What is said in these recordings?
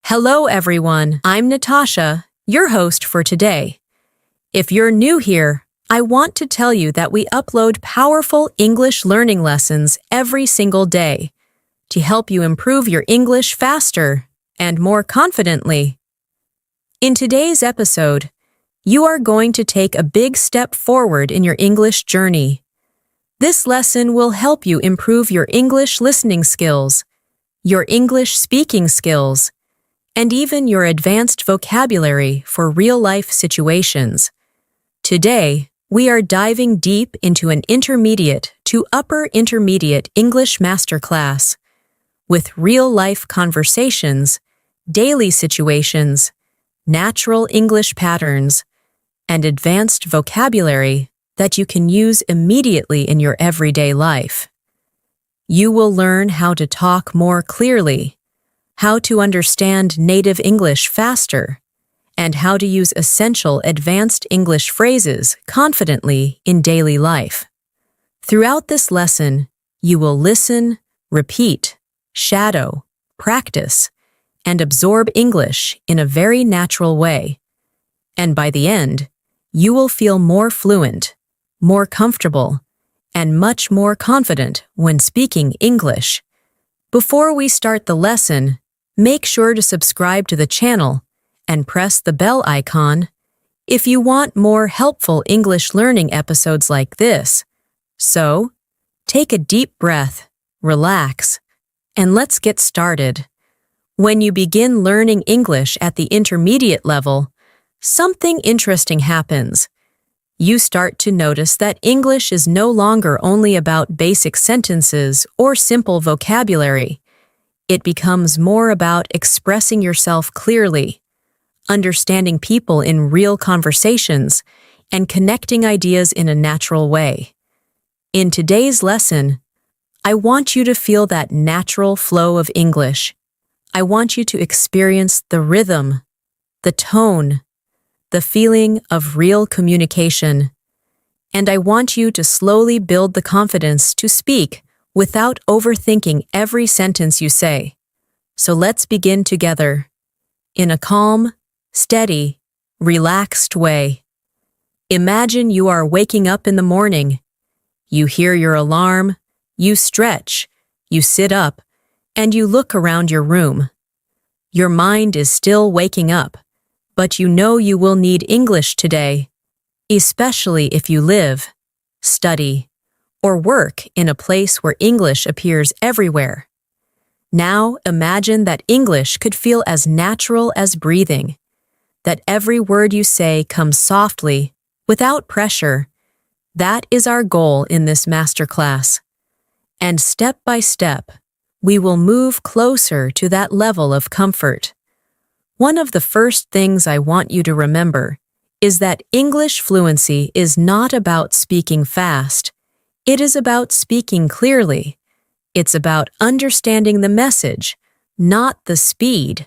Hello, everyone. I'm Natasha, your host for today. If you're new here, I want to tell you that we upload powerful English learning lessons every single day to help you improve your English faster and more confidently. In today's episode, you are going to take a big step forward in your English journey. This lesson will help you improve your English listening skills, your English speaking skills, and even your advanced vocabulary for real-life situations. Today, we are diving deep into an intermediate to upper intermediate English masterclass with real-life conversations, daily situations, natural English patterns, and advanced vocabulary that you can use immediately in your everyday life. You will learn how to talk more clearly, how to understand native English faster, and how to use essential advanced English phrases confidently in daily life. Throughout this lesson, you will listen, repeat, shadow, practice, and absorb English in a very natural way. And by the end, you will feel more fluent, more comfortable, and much more confident when speaking English. Before we start the lesson, make sure to subscribe to the channel and press the bell icon if you want more helpful English learning episodes like this. So, take a deep breath, relax, and let's get started. When you begin learning English at the intermediate level, something interesting happens. You start to notice that English is no longer only about basic sentences or simple vocabulary. It becomes more about expressing yourself clearly, understanding people in real conversations, and connecting ideas in a natural way. In today's lesson, I want you to feel that natural flow of English. I want you to experience the rhythm, the tone, the feeling of real communication. And I want you to slowly build the confidence to speak without overthinking every sentence you say. So let's begin together, in a calm, steady, relaxed way. Imagine you are waking up in the morning. You hear your alarm, you stretch, you sit up, and you look around your room. Your mind is still waking up, but you know you will need English today, especially if you live, study, or work in a place where English appears everywhere. Now imagine that English could feel as natural as breathing, that every word you say comes softly, without pressure. That is our goal in this masterclass. And step by step, we will move closer to that level of comfort. One of the first things I want you to remember is that English fluency is not about speaking fast. It is about speaking clearly. It's about understanding the message, not the speed.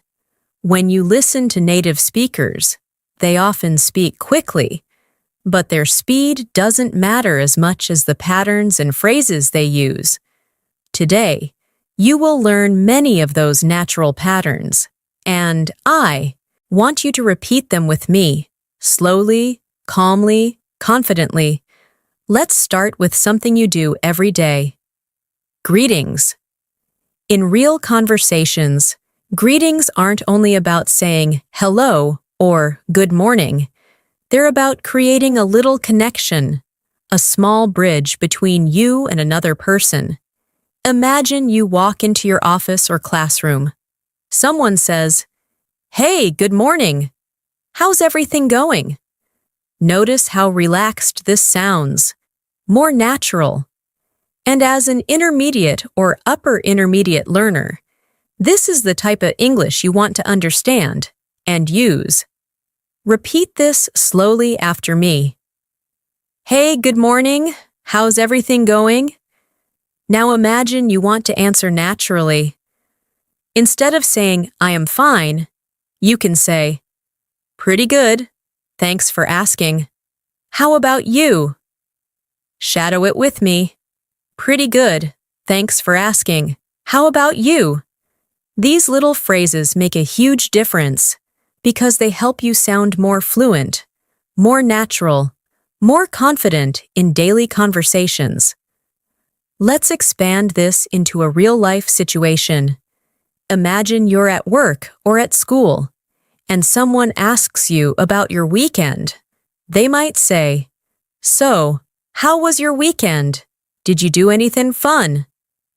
When you listen to native speakers, they often speak quickly, but their speed doesn't matter as much as the patterns and phrases they use. Today, you will learn many of those natural patterns, and I want you to repeat them with me, slowly, calmly, confidently. Let's start with something you do every day. Greetings. In real conversations, greetings aren't only about saying hello or good morning. They're about creating a little connection, a small bridge between you and another person. Imagine you walk into your office or classroom. Someone says, "Hey, good morning. How's everything going?" Notice how relaxed this sounds, more natural. And as an intermediate or upper intermediate learner, this is the type of English you want to understand and use. Repeat this slowly after me. "Hey, good morning. How's everything going?" Now imagine you want to answer naturally. Instead of saying, "I am fine," you can say, "Pretty good. Thanks for asking. How about you?" Shadow it with me. "Pretty good. Thanks for asking. How about you?" These little phrases make a huge difference because they help you sound more fluent, more natural, more confident in daily conversations. Let's expand this into a real-life situation. Imagine you're at work or at school, and someone asks you about your weekend. They might say, "So, how was your weekend? Did you do anything fun?"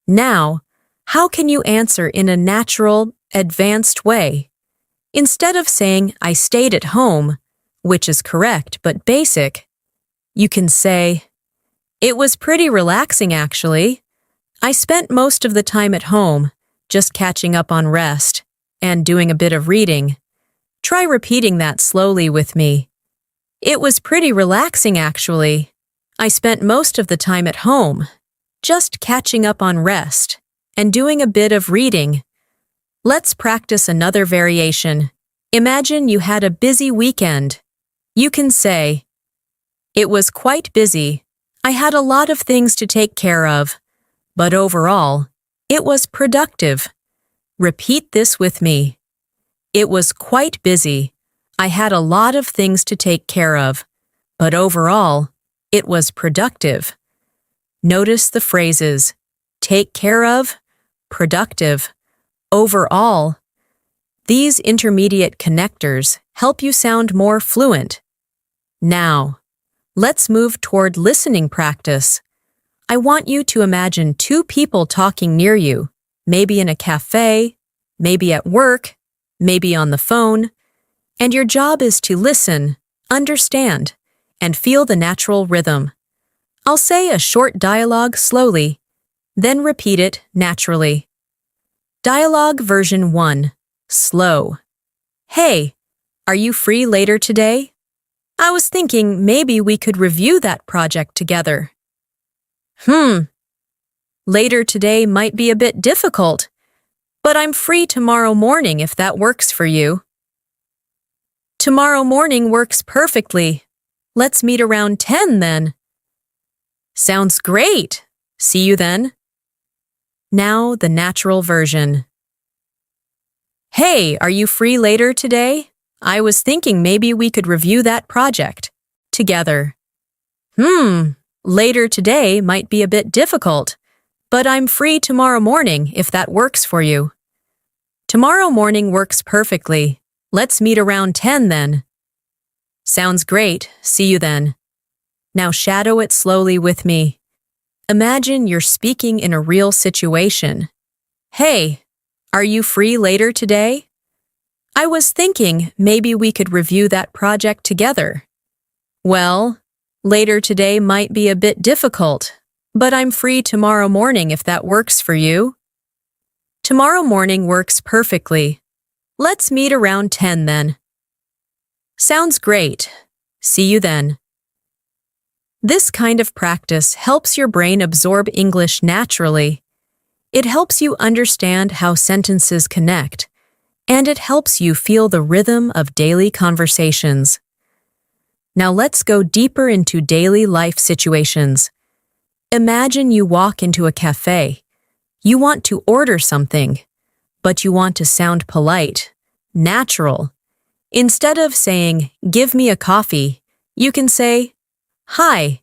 Now, how can you answer in a natural, advanced way? Instead of saying, "I stayed at home," which is correct but basic, you can say, "It was pretty relaxing actually. I spent most of the time at home, just catching up on rest and doing a bit of reading." Try repeating that slowly with me. "It was pretty relaxing actually. I spent most of the time at home, just catching up on rest and doing a bit of reading." Let's practice another variation. Imagine you had a busy weekend. You can say, "It was quite busy. I had a lot of things to take care of, but overall, it was productive." Repeat this with me. "It was quite busy. I had a lot of things to take care of, but overall, it was productive." Notice the phrases take care of, productive, overall. These intermediate connectors help you sound more fluent. Now, let's move toward listening practice. I want you to imagine two people talking near you, maybe in a cafe, maybe at work, maybe on the phone, and your job is to listen, understand, and feel the natural rhythm. I'll say a short dialogue slowly, then repeat it naturally. Dialogue version 1. Slow. "Hey, are you free later today? I was thinking maybe we could review that project together." Later today might be a bit difficult, but I'm free tomorrow morning if that works for you." "Tomorrow morning works perfectly. Let's meet around 10 then." "Sounds great. See you then." Now the natural version. "Hey, are you free later today? I was thinking maybe we could review that project together." Later today might be a bit difficult, but I'm free tomorrow morning if that works for you." "Tomorrow morning works perfectly. Let's meet around 10 then." "Sounds great. See you then." Now shadow it slowly with me. Imagine you're speaking in a real situation. "Hey, are you free later today? I was thinking maybe we could review that project together." "Well, later today might be a bit difficult, but I'm free tomorrow morning if that works for you." "Tomorrow morning works perfectly. Let's meet around 10 then." "Sounds great. See you then." This kind of practice helps your brain absorb English naturally. It helps you understand how sentences connect, and it helps you feel the rhythm of daily conversations. Now let's go deeper into daily life situations. Imagine you walk into a cafe. You want to order something, but you want to sound polite, natural. Instead of saying, "Give me a coffee," you can say, "Hi,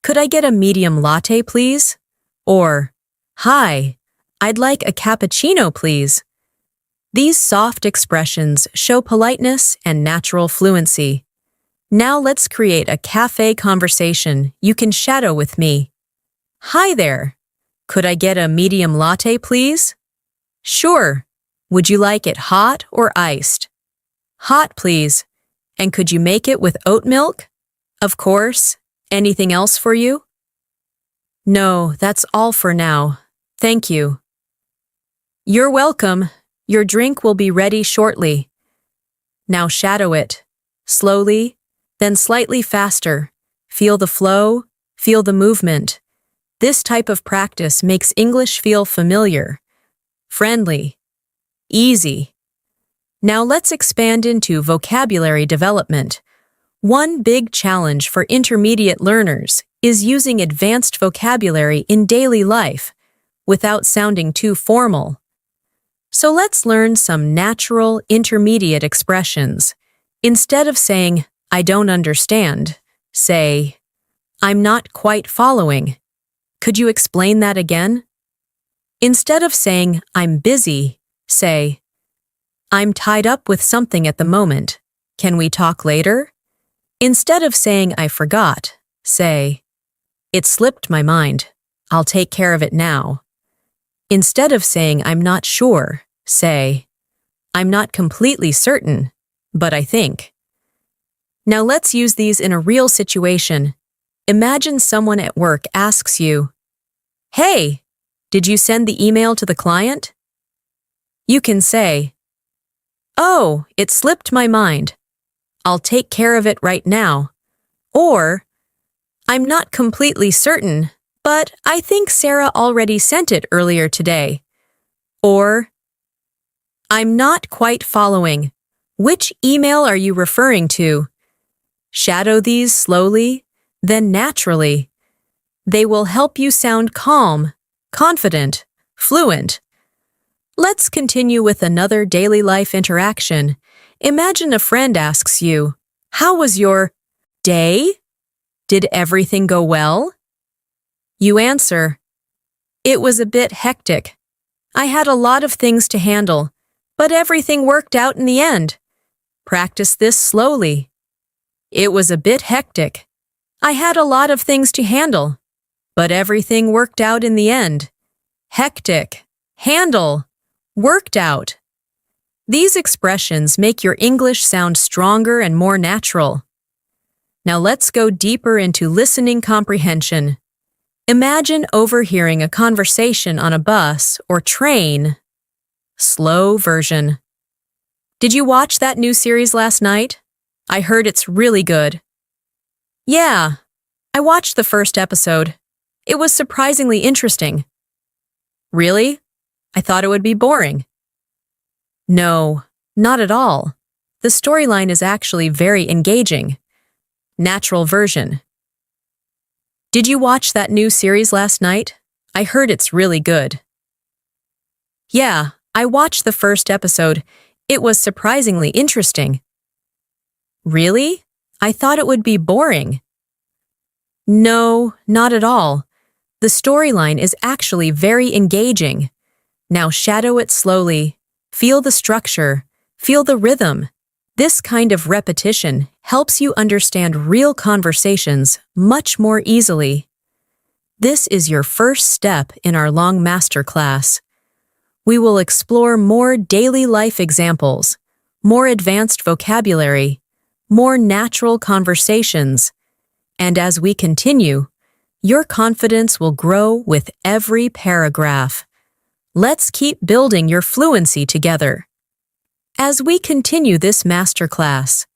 could I get a medium latte, please?" Or, "Hi, I'd like a cappuccino, please." These soft expressions show politeness and natural fluency. Now let's create a cafe conversation you can shadow with me. "Hi there. Could I get a medium latte, please?" "Sure. Would you like it hot or iced?" "Hot, please. And could you make it with oat milk?" "Of course. Anything else for you?" "No, that's all for now. Thank you." "You're welcome. Your drink will be ready shortly." Now shadow it. Slowly, then slightly faster. Feel the flow, feel the movement. This type of practice makes English feel familiar, friendly, easy. Now let's expand into vocabulary development. One big challenge for intermediate learners is using advanced vocabulary in daily life without sounding too formal. So let's learn some natural intermediate expressions. Instead of saying, I don't understand, say, I'm not quite following. Could you explain that again? Instead of saying, I'm busy, say, I'm tied up with something at the moment. Can we talk later? Instead of saying, I forgot, say, it slipped my mind. I'll take care of it now. Instead of saying, I'm not sure, say, I'm not completely certain, but I think. Now let's use these in a real situation. Imagine someone at work asks you, Hey, did you send the email to the client? You can say, Oh, it slipped my mind. I'll take care of it right now. Or, I'm not completely certain, but I think Sarah already sent it earlier today. Or, I'm not quite following. Which email are you referring to? Shadow these slowly, then naturally. They will help you sound calm, confident, fluent. Let's continue with another daily life interaction. Imagine a friend asks you, How was your day? Did everything go well? You answer, It was a bit hectic. I had a lot of things to handle, but everything worked out in the end. Practice this slowly. It was a bit hectic. I had a lot of things to handle, but everything worked out in the end. Hectic, handle, worked out. These expressions make your English sound stronger and more natural. Now let's go deeper into listening comprehension. Imagine overhearing a conversation on a bus or train. Slow version. Did you watch that new series last night? I heard it's really good. Yeah, I watched the first episode. It was surprisingly interesting. Really? I thought it would be boring. No, not at all. The storyline is actually very engaging. Natural version. Did you watch that new series last night? I heard it's really good. Yeah, I watched the first episode. It was surprisingly interesting. Really? I thought it would be boring. No, not at all. The storyline is actually very engaging. Now shadow it slowly. Feel the structure. Feel the rhythm. This kind of repetition helps you understand real conversations much more easily. This is your first step in our long masterclass. We will explore more daily life examples, more advanced vocabulary, more natural conversations, and as we continue, your confidence will grow with every paragraph. Let's keep building your fluency together. As we continue this masterclass,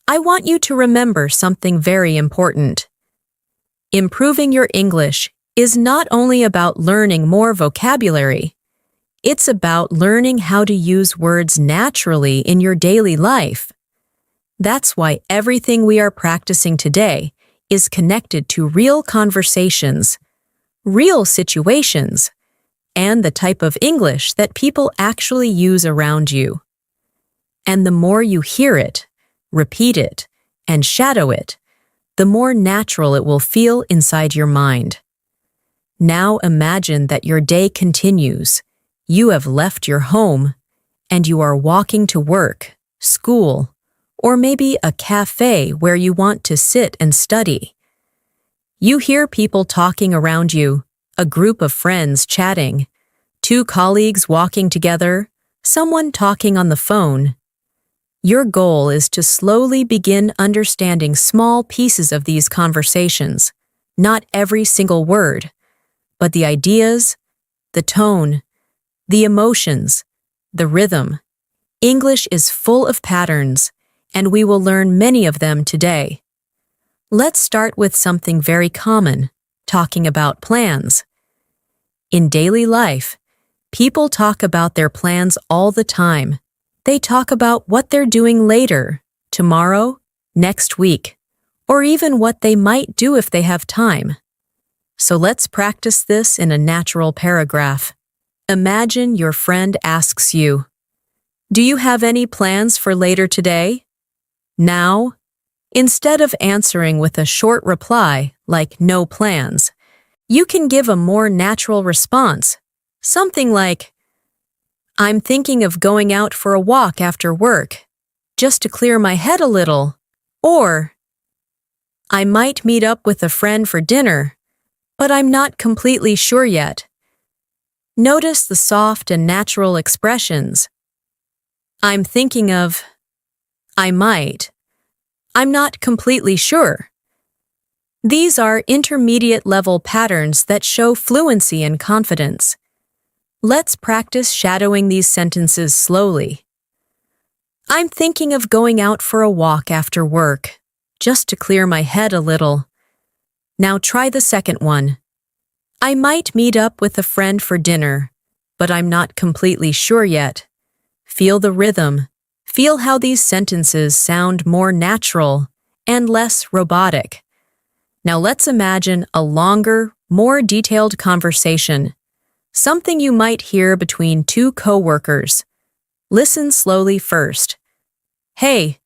I want you to remember something very important. Improving your English is not only about learning more vocabulary, it's about learning how to use words naturally in your daily life. That's why everything we are practicing today is connected to real conversations, real situations, and the type of English that people actually use around you. And the more you hear it, repeat it, and shadow it, the more natural it will feel inside your mind. Now imagine that your day continues. You have left your home, and you are walking to work, school, or maybe a cafe where you want to sit and study. You hear people talking around you, a group of friends chatting, two colleagues walking together, someone talking on the phone. Your goal is to slowly begin understanding small pieces of these conversations, not every single word, but the ideas, the tone, the emotions, the rhythm. English is full of patterns, and we will learn many of them today. Let's start with something very common, talking about plans. In daily life, people talk about their plans all the time. They talk about what they're doing later, tomorrow, next week, or even what they might do if they have time. So let's practice this in a natural paragraph. Imagine your friend asks you, "Do you have any plans for later today?" Now, instead of answering with a short reply like "no plans," you can give a more natural response, something like, "I'm thinking of going out for a walk after work, just to clear my head a little," or "I might meet up with a friend for dinner, but I'm not completely sure yet." Notice the soft and natural expressions. "I'm thinking of," "I might," "I'm not completely sure." These are intermediate-level patterns that show fluency and confidence. Let's practice shadowing these sentences slowly. "I'm thinking of going out for a walk after work, just to clear my head a little." Now try the second one. "I might meet up with a friend for dinner, but I'm not completely sure yet." Feel the rhythm. Feel how these sentences sound more natural and less robotic. Now let's imagine a longer, more detailed conversation, something you might hear between two coworkers. Listen slowly first. "Hey,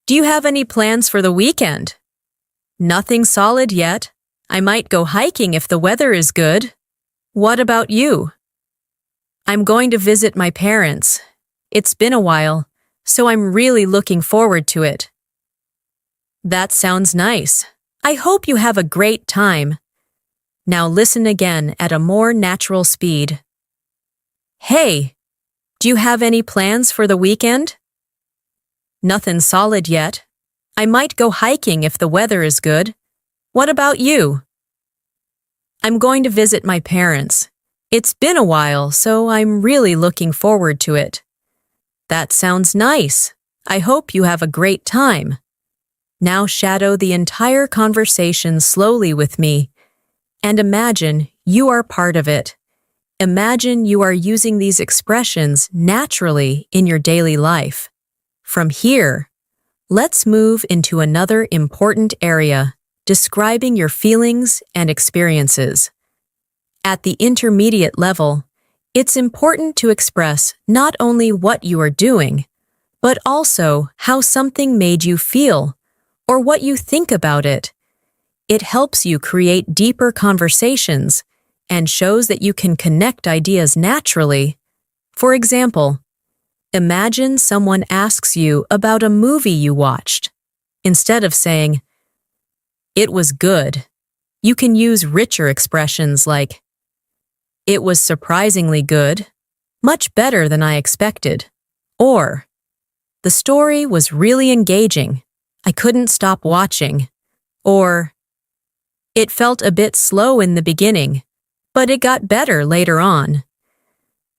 do you have any plans for the weekend?" "Nothing solid yet. I might go hiking if the weather is good." "What about you?" "I'm going to visit my parents. It's been a while, so I'm really looking forward to it." That sounds nice. I hope you have a great time. Now listen again at a more natural speed. "Hey, do you have any plans for the weekend?" "Nothing solid yet. I might go hiking if the weather is good. What about you?" "I'm going to visit my parents. It's been a while, so I'm really looking forward to it." That sounds nice. I hope you have a great time. Now shadow the entire conversation slowly with me and imagine you are part of it. Imagine you are using these expressions naturally in your daily life. From here, let's move into another important area, describing your feelings and experiences. At the intermediate level, it's important to express not only what you are doing, but also how something made you feel or what you think about it. It helps you create deeper conversations and shows that you can connect ideas naturally. For example, imagine someone asks you about a movie you watched. Instead of saying, "It was good," you can use richer expressions like, "It was surprisingly good, much better than I expected," or, "The story was really engaging. I couldn't stop watching," or, "It felt a bit slow in the beginning, but it got better later on."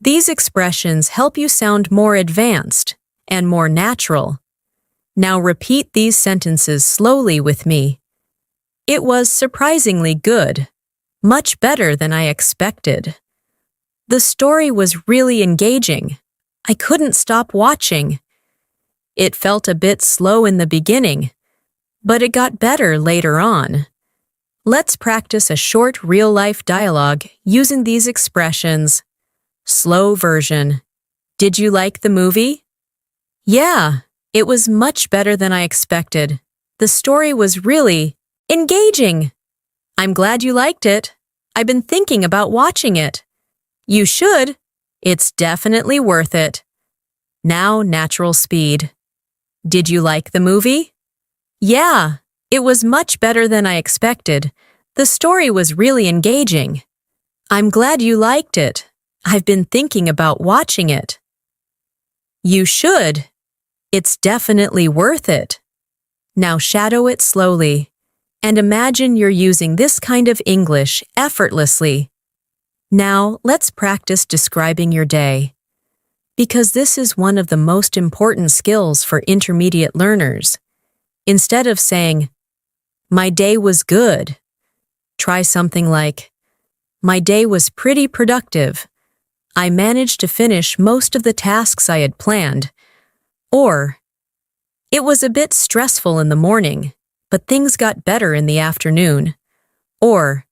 These expressions help you sound more advanced and more natural. Now repeat these sentences slowly with me. "It was surprisingly good, much better than I expected. The story was really engaging. I couldn't stop watching. It felt a bit slow in the beginning, but it got better later on." Let's practice a short real-life dialogue using these expressions. Slow version. "Did you like the movie?" "Yeah, it was much better than I expected. The story was really engaging." "I'm glad you liked it. I've been thinking about watching it." "You should. It's definitely worth it." Now natural speed. "Did you like the movie?" "Yeah, it was much better than I expected. The story was really engaging." "I'm glad you liked it. I've been thinking about watching it." "You should. It's definitely worth it." Now shadow it slowly and imagine you're using this kind of English effortlessly. Now let's practice describing your day, because this is one of the most important skills for intermediate learners. Instead of saying, "My day was good," try something like, "My day was pretty productive. I managed to finish most of the tasks I had planned." Or, "It was a bit stressful in the morning, but things got better in the afternoon." Or,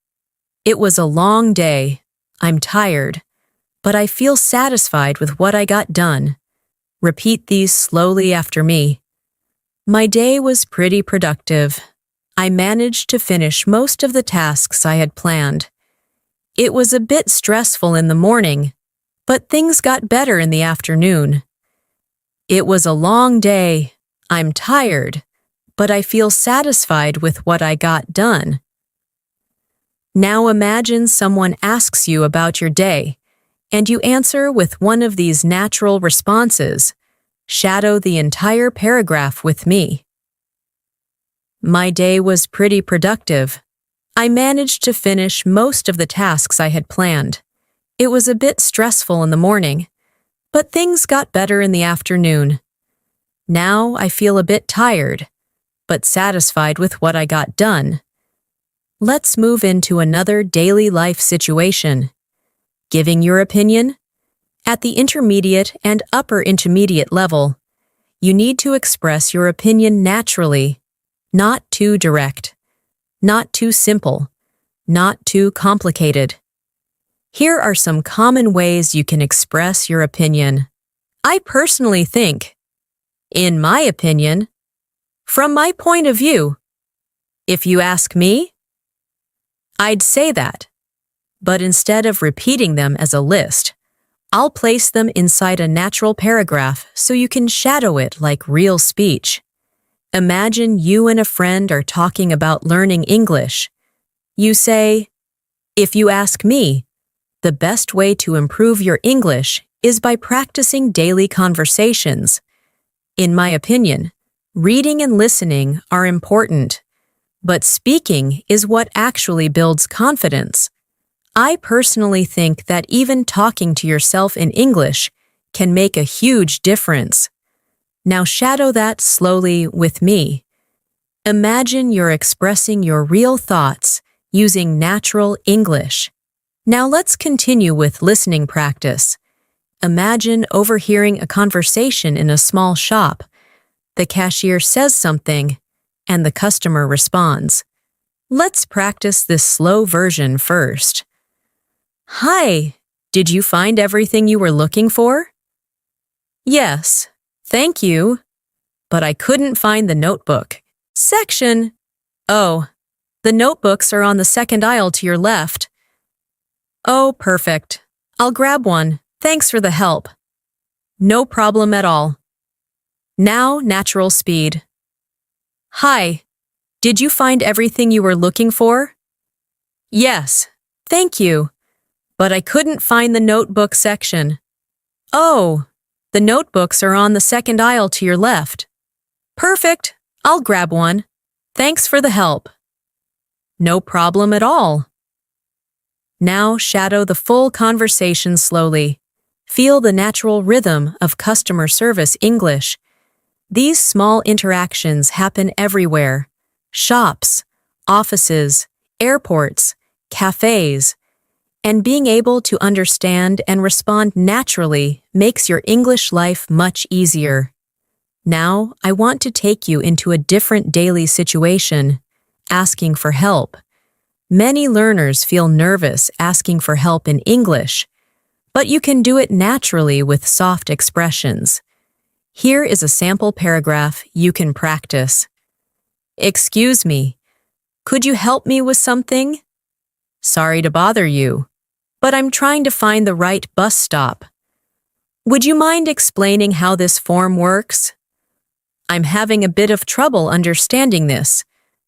"It was a long day. I'm tired, but I feel satisfied with what I got done. Repeat these slowly after me. My day was pretty productive. I managed to finish most of the tasks I had planned. It was a bit stressful in the morning, but things got better in the afternoon. It was a long day. I'm tired, but I feel satisfied with what I got done. Now imagine someone asks you about your day, and you answer with one of these natural responses. Shadow the entire paragraph with me. My day was pretty productive. I managed to finish most of the tasks I had planned. It was a bit stressful in the morning, but things got better in the afternoon. Now I feel a bit tired, but satisfied with what I got done. Let's move into another daily life situation. Giving your opinion? At the intermediate and upper intermediate level, you need to express your opinion naturally, not too direct, not too simple, not too complicated. Here are some common ways you can express your opinion. I personally think, in my opinion, from my point of view. If you ask me, I'd say that, but instead of repeating them as a list, I'll place them inside a natural paragraph so you can shadow it like real speech. Imagine you and a friend are talking about learning English. You say, if you ask me, the best way to improve your English is by practicing daily conversations. In my opinion, reading and listening are important, but speaking is what actually builds confidence. I personally think that even talking to yourself in English can make a huge difference. Now shadow that slowly with me. Imagine you're expressing your real thoughts using natural English. Now let's continue with listening practice. Imagine overhearing a conversation in a small shop. The cashier says something, and the customer responds. Let's practice this slow version first. Hi, did you find everything you were looking for? Yes, thank you, but I couldn't find the notebook section. Oh, the notebooks are on the second aisle to your left. Oh, perfect. I'll grab one. Thanks for the help. No problem at all. Now, natural speed. Hi, did you find everything you were looking for? Yes, thank you, but I couldn't find the notebook section. Oh, the notebooks are on the second aisle to your left. Perfect. I'll grab one. Thanks for the help. No problem at all. Now shadow the full conversation slowly. Feel the natural rhythm of customer service English. These small interactions happen everywhere. Shops, offices, airports, cafes. And being able to understand and respond naturally makes your English life much easier. Now, I want to take you into a different daily situation, asking for help. Many learners feel nervous asking for help in English, but you can do it naturally with soft expressions. Here is a sample paragraph you can practice. Excuse me, could you help me with something? Sorry to bother you, but I'm trying to find the right bus stop. Would you mind explaining how this form works? I'm having a bit of trouble understanding this.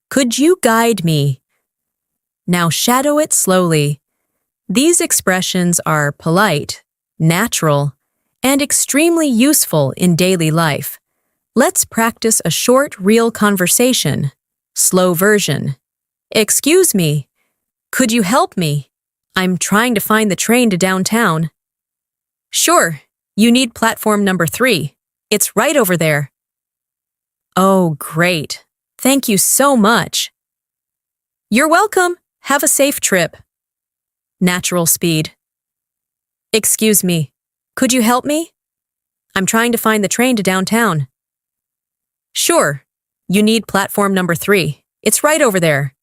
Could you guide me? Now shadow it slowly. These expressions are polite, natural, and extremely useful in daily life. Let's practice a short, real conversation. Slow version. Excuse me, could you help me? I'm trying to find the train to downtown. Sure, you need platform number 3. It's right over there. Oh, great. Thank you so much. You're welcome. Have a safe trip. Natural speed. Excuse me, could you help me? I'm trying to find the train to downtown. Sure, you need platform number 3. It's right over there.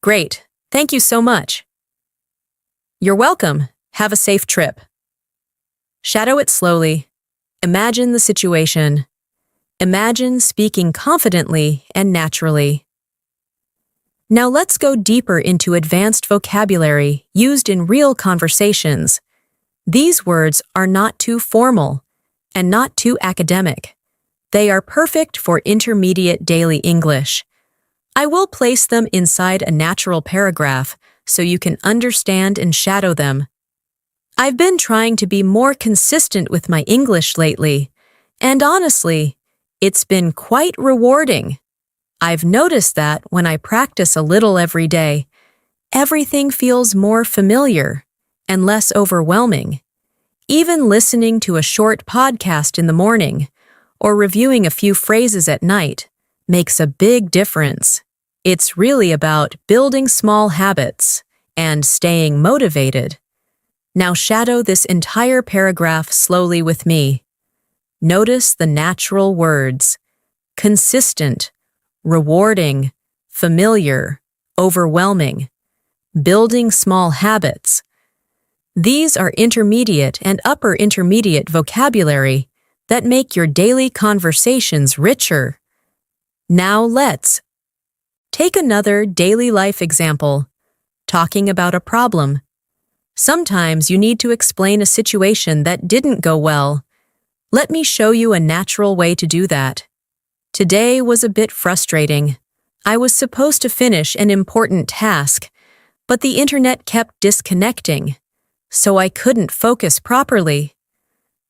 Great. Thank you so much. You're welcome. Have a safe trip. Shadow it slowly. Imagine the situation. Imagine speaking confidently and naturally. Now let's go deeper into advanced vocabulary used in real conversations. These words are not too formal and not too academic. They are perfect for intermediate daily English. I will place them inside a natural paragraph so you can understand and shadow them. I've been trying to be more consistent with my English lately, and honestly, it's been quite rewarding. I've noticed that when I practice a little every day, everything feels more familiar and less overwhelming. Even listening to a short podcast in the morning or reviewing a few phrases at night makes a big difference. It's really about building small habits and staying motivated. Now shadow this entire paragraph slowly with me. Notice the natural words: consistent, rewarding, familiar, overwhelming, building small habits. These are intermediate and upper intermediate vocabulary that make your daily conversations richer. Now let's take another daily life example, talking about a problem. Sometimes you need to explain a situation that didn't go well. Let me show you a natural way to do that. Today was a bit frustrating. I was supposed to finish an important task, but the internet kept disconnecting, so I couldn't focus properly.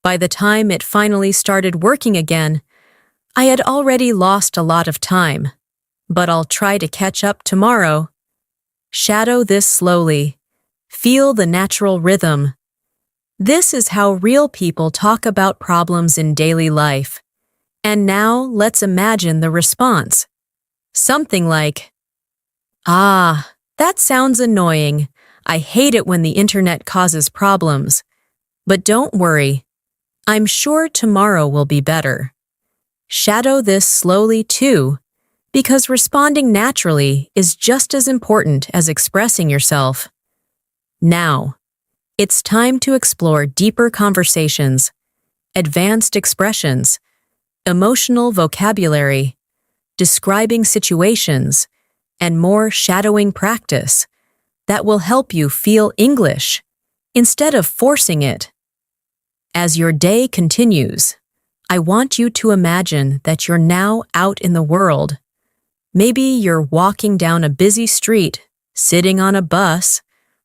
By the time it finally started working again, I had already lost a lot of time, but I'll try to catch up tomorrow. Shadow this slowly. Feel the natural rhythm. This is how real people talk about problems in daily life. And now let's imagine the response. Something like, "Ah, that sounds annoying. I hate it when the internet causes problems. But don't worry. I'm sure tomorrow will be better." Shadow this slowly too, because responding naturally is just as important as expressing yourself. Now, it's time to explore deeper conversations, advanced expressions, emotional vocabulary, describing situations, and more shadowing practice that will help you feel English instead of forcing it. As your day continues, I want you to imagine that you're now out in the world. Maybe you're walking down a busy street, sitting on a bus,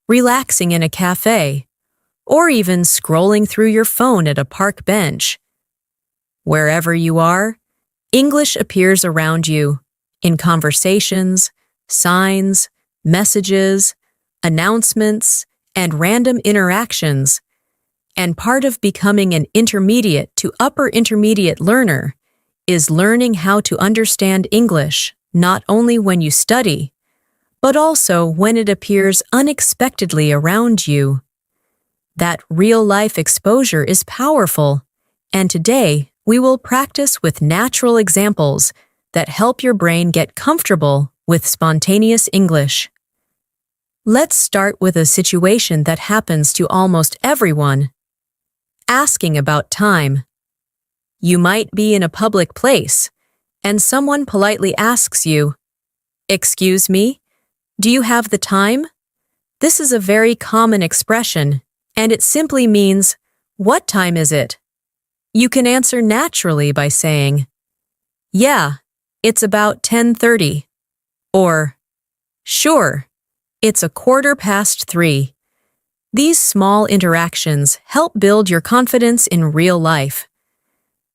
relaxing in a cafe, or even scrolling through your phone at a park bench. Wherever you are, English appears around you, in conversations, signs, messages, announcements, and random interactions. And part of becoming an intermediate to upper intermediate learner is learning how to understand English not only when you study, but also when it appears unexpectedly around you. That real-life exposure is powerful, and today we will practice with natural examples that help your brain get comfortable with spontaneous English. Let's start with a situation that happens to almost everyone. Asking about time. You might be in a public place, and someone politely asks you, "Excuse me, do you have the time?" This is a very common expression, and it simply means, "What time is it?" You can answer naturally by saying, "Yeah, it's about 10:30," or, "Sure, it's 3:15." These small interactions help build your confidence in real life.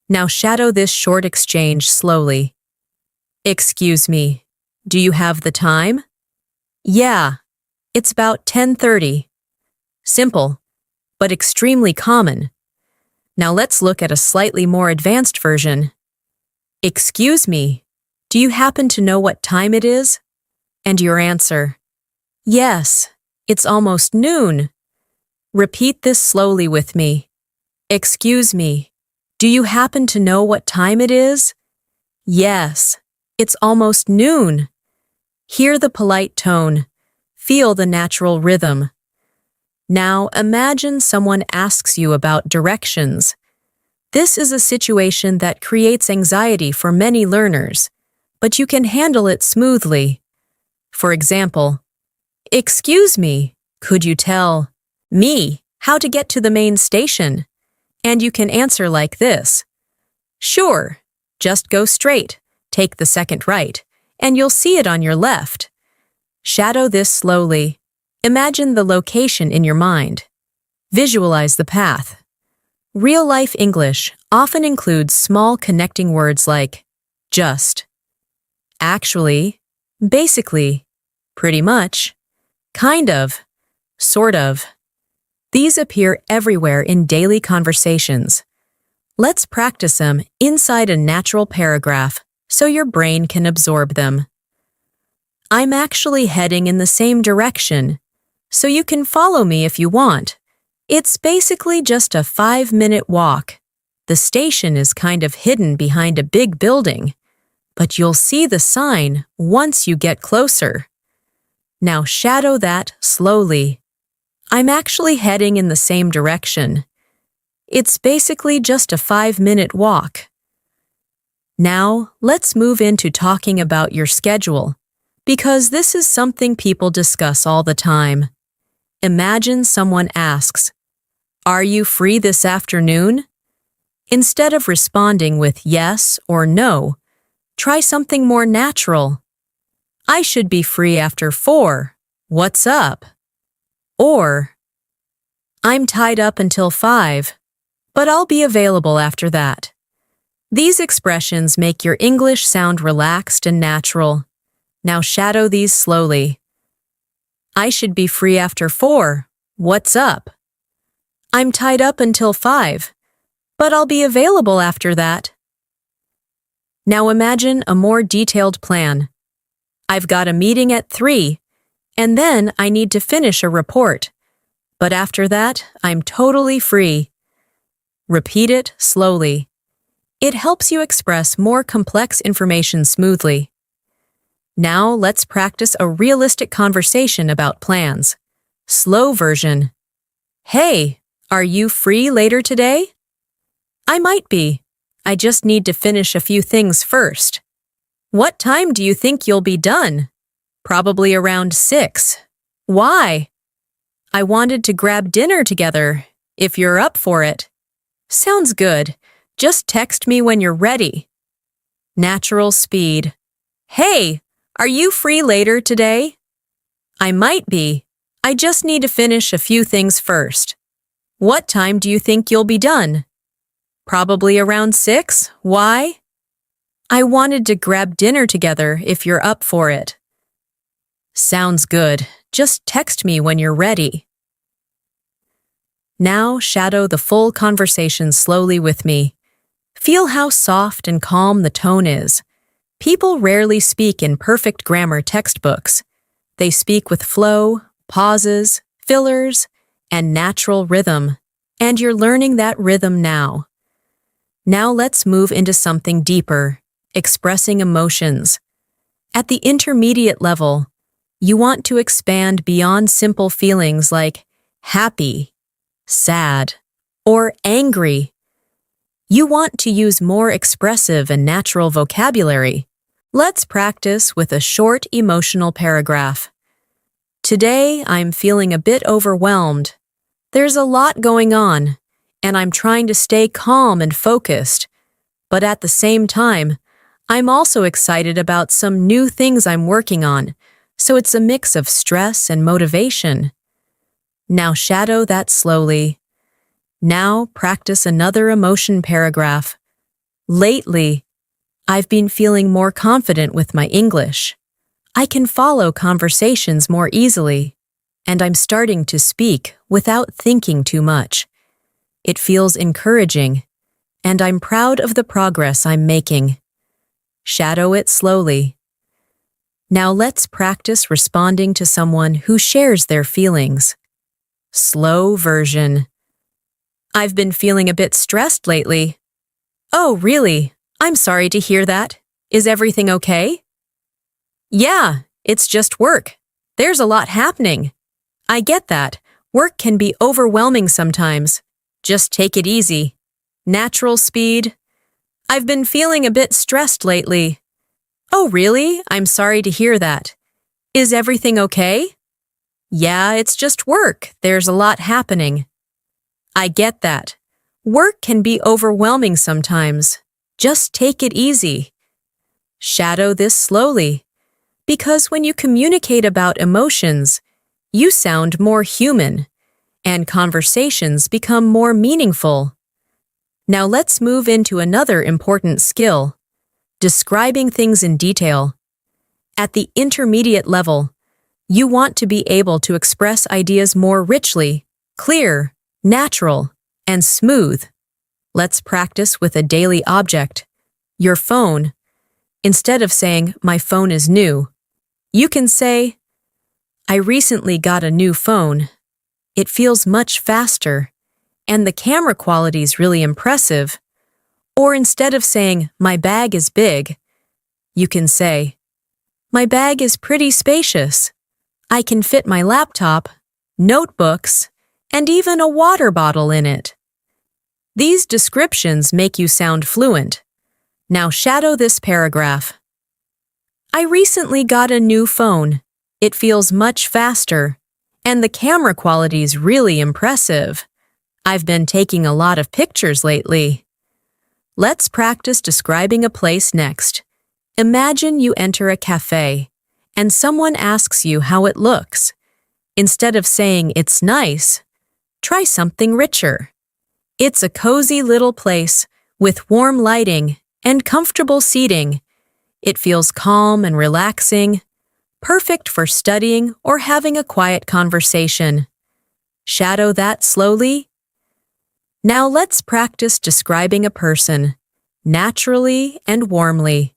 Now shadow this short exchange slowly. "Excuse me, do you have the time?" "Yeah, it's about 10:30. Simple, but extremely common. Now let's look at a slightly more advanced version. "Excuse me, do you happen to know what time it is?" And your answer, "Yes, it's almost noon." Repeat this slowly with me. "Excuse me, do you happen to know what time it is?" "Yes, it's almost noon." Hear the polite tone. Feel the natural rhythm. Now imagine someone asks you about directions. This is a situation that creates anxiety for many learners, but you can handle it smoothly. For example, "Excuse me, could you tell me how to get to the main station?" And you can answer like this: "Sure, just go straight, take the second right, and you'll see it on your left." Shadow this slowly. Imagine the location in your mind. Visualize the path. Real-life English often includes small connecting words like just, actually, basically, pretty much, kind of, sort of. These appear everywhere in daily conversations. Let's practice them inside a natural paragraph so your brain can absorb them. I'm actually heading in the same direction, so you can follow me if you want. It's basically just a 5-minute walk. The station is kind of hidden behind a big building, but you'll see the sign once you get closer. Now shadow that slowly. I'm actually heading in the same direction. It's basically just a 5-minute walk. Now, let's move into talking about your schedule, because this is something people discuss all the time. Imagine someone asks, "Are you free this afternoon?" Instead of responding with yes or no, try something more natural. "I should be free after 4. What's up?" Or, "I'm tied up until 5, but I'll be available after that." These expressions make your English sound relaxed and natural. Now shadow these slowly. "I should be free after 4. What's up?" "I'm tied up until 5, but I'll be available after that." Now imagine a more detailed plan. "I've got a meeting at 3, and then I need to finish a report. But after that, I'm totally free." Repeat it slowly. It helps you express more complex information smoothly. Now let's practice a realistic conversation about plans. Slow version. "Hey, are you free later today?" "I might be. I just need to finish a few things first." "What time do you think you'll be done?" "Probably around 6. "Why?" "I wanted to grab dinner together, if you're up for it." "Sounds good. Just text me when you're ready." Natural speed. "Hey, are you free later today?" "I might be. I just need to finish a few things first." "What time do you think you'll be done?" "Probably around 6. Why?" "I wanted to grab dinner together if you're up for it." Sounds good. Just text me when you're ready. Now shadow the full conversation slowly with me. Feel how soft and calm the tone is. People rarely speak in perfect grammar textbooks. They speak with flow, pauses, fillers, and natural rhythm. And you're learning that rhythm now. Now let's move into something deeper, expressing emotions. At the intermediate level, you want to expand beyond simple feelings like happy, sad, or angry. You want to use more expressive and natural vocabulary. Let's practice with a short emotional paragraph. "Today, I'm feeling a bit overwhelmed. There's a lot going on, and I'm trying to stay calm and focused. But at the same time, I'm also excited about some new things I'm working on, so it's a mix of stress and motivation." Now shadow that slowly. Now practice another emotion paragraph. "Lately, I've been feeling more confident with my English. I can follow conversations more easily, and I'm starting to speak without thinking too much. It feels encouraging, and I'm proud of the progress I'm making." Shadow it slowly. Now let's practice responding to someone who shares their feelings. Slow version. "I've been feeling a bit stressed lately." "Oh, really? I'm sorry to hear that. Is everything okay?" "Yeah, it's just work. There's a lot happening." "I get that. Work can be overwhelming sometimes. Just take it easy. Natural speed. I've been feeling a bit stressed lately. Oh, really? I'm sorry to hear that. Is everything okay? Yeah, it's just work. There's a lot happening. I get that. Work can be overwhelming sometimes. Just take it easy. Shadow this slowly. Because when you communicate about emotions, you sound more human, and conversations become more meaningful. Now let's move into another important skill, describing things in detail. At the intermediate level, you want to be able to express ideas more richly, clear, natural, and smooth. Let's practice with a daily object, your phone. Instead of saying, "My phone is new," you can say, "I recently got a new phone. It feels much faster, and the camera quality's really impressive." Or instead of saying, "My bag is big," you can say, "My bag is pretty spacious. I can fit my laptop, notebooks, and even a water bottle in it." These descriptions make you sound fluent. Now shadow this paragraph. I recently got a new phone. It feels much faster, and the camera quality's really impressive. I've been taking a lot of pictures lately. Let's practice describing a place next. Imagine you enter a cafe, and someone asks you how it looks. Instead of saying it's nice, try something richer. It's a cozy little place with warm lighting and comfortable seating. It feels calm and relaxing, perfect for studying or having a quiet conversation. Shadow that slowly. Now let's practice describing a person, naturally and warmly.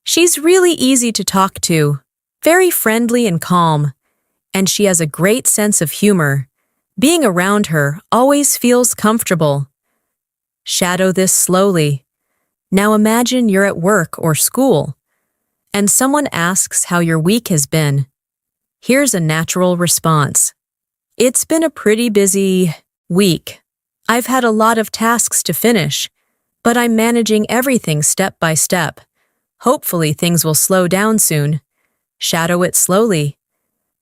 She's really easy to talk to, very friendly and calm, and she has a great sense of humor. Being around her always feels comfortable. Shadow this slowly. Now imagine you're at work or school, and someone asks how your week has been. Here's a natural response. It's been a pretty busy week. I've had a lot of tasks to finish, but I'm managing everything step by step. Hopefully things will slow down soon. Shadow it slowly.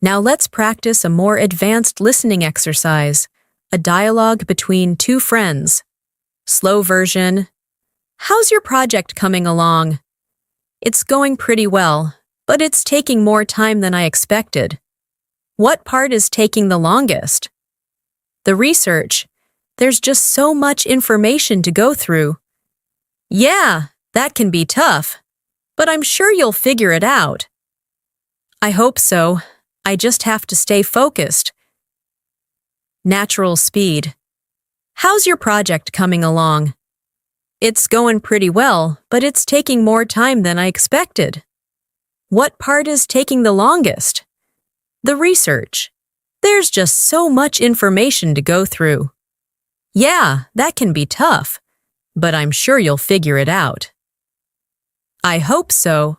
Now let's practice a more advanced listening exercise, a dialogue between two friends. Slow version. How's your project coming along? It's going pretty well, but it's taking more time than I expected. What part is taking the longest? The research. There's just so much information to go through. Yeah, that can be tough, but I'm sure you'll figure it out. I hope so. I just have to stay focused. Natural speed. How's your project coming along? It's going pretty well, but it's taking more time than I expected. What part is taking the longest? The research. There's just so much information to go through. Yeah, that can be tough, but I'm sure you'll figure it out. I hope so.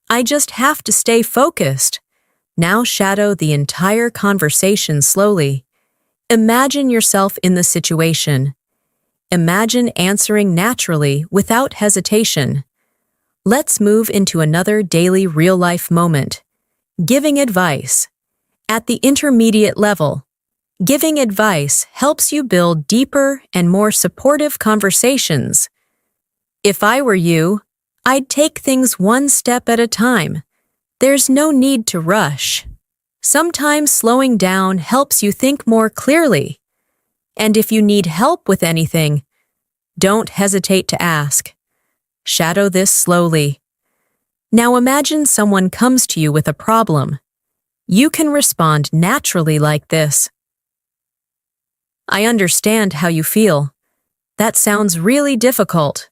I just have to stay focused. Now shadow the entire conversation slowly. Imagine yourself in the situation. Imagine answering naturally without hesitation. Let's move into another daily real-life moment. Giving advice. At the intermediate level, giving advice helps you build deeper and more supportive conversations. If I were you, I'd take things one step at a time. There's no need to rush. Sometimes slowing down helps you think more clearly. And if you need help with anything, don't hesitate to ask. Shadow this slowly. Now imagine someone comes to you with a problem. You can respond naturally like this. I understand how you feel. That sounds really difficult,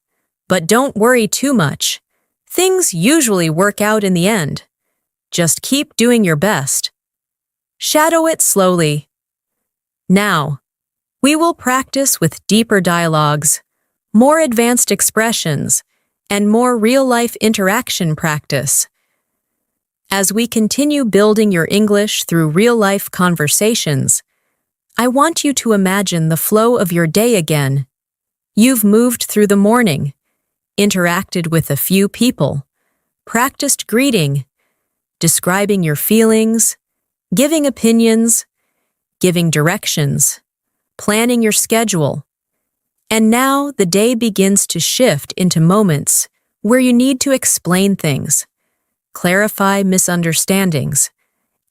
but don't worry too much. Things usually work out in the end. Just keep doing your best. Shadow it slowly. Now, we will practice with deeper dialogues, more advanced expressions, and more real-life interaction practice. As we continue building your English through real-life conversations, I want you to imagine the flow of your day again. You've moved through the morning, interacted with a few people, practiced greeting, describing your feelings, giving opinions, giving directions, planning your schedule. And now the day begins to shift into moments where you need to explain things, clarify misunderstandings,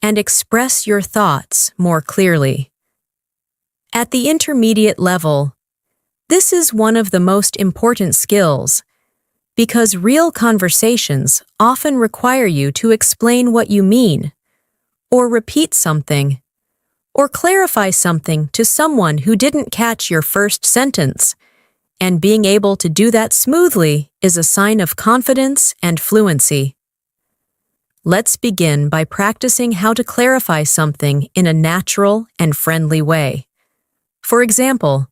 and express your thoughts more clearly. At the intermediate level, this is one of the most important skills because real conversations often require you to explain what you mean, or repeat something, or clarify something to someone who didn't catch your first sentence, and being able to do that smoothly is a sign of confidence and fluency. Let's begin by practicing how to clarify something in a natural and friendly way. For example,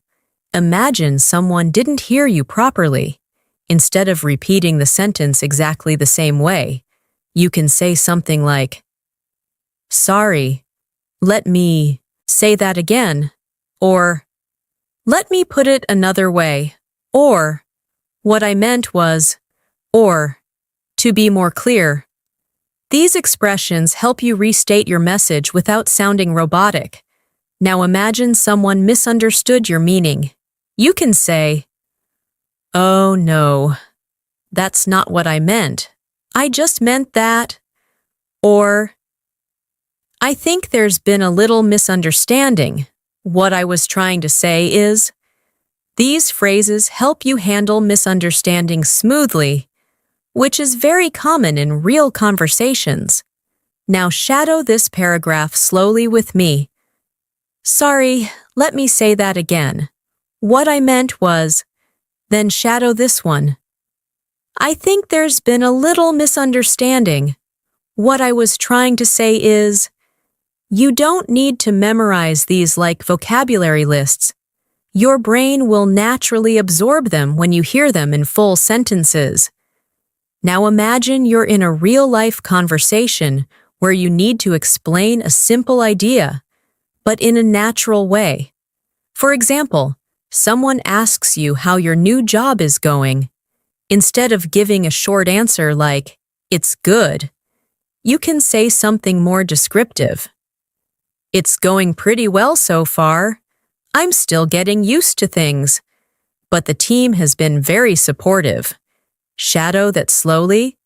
imagine someone didn't hear you properly. Instead of repeating the sentence exactly the same way, you can say something like, "Sorry, let me say that again," or "Let me put it another way," or "What I meant was," or "To be more clear." These expressions help you restate your message without sounding robotic. Now imagine someone misunderstood your meaning. You can say, "Oh no, that's not what I meant. I just meant that," or "I think there's been a little misunderstanding. What I was trying to say is..." These phrases help you handle misunderstandings smoothly, which is very common in real conversations. Now shadow this paragraph slowly with me. "Sorry, let me say that again. What I meant was..." Then shadow this one. "I think there's been a little misunderstanding. What I was trying to say is..." You don't need to memorize these like vocabulary lists. Your brain will naturally absorb them when you hear them in full sentences. Now imagine you're in a real-life conversation where you need to explain a simple idea, but in a natural way. For example, someone asks you how your new job is going. Instead of giving a short answer like, "It's good," you can say something more descriptive. "It's going pretty well so far. I'm still getting used to things, but the team has been very supportive." Shadow that slowly.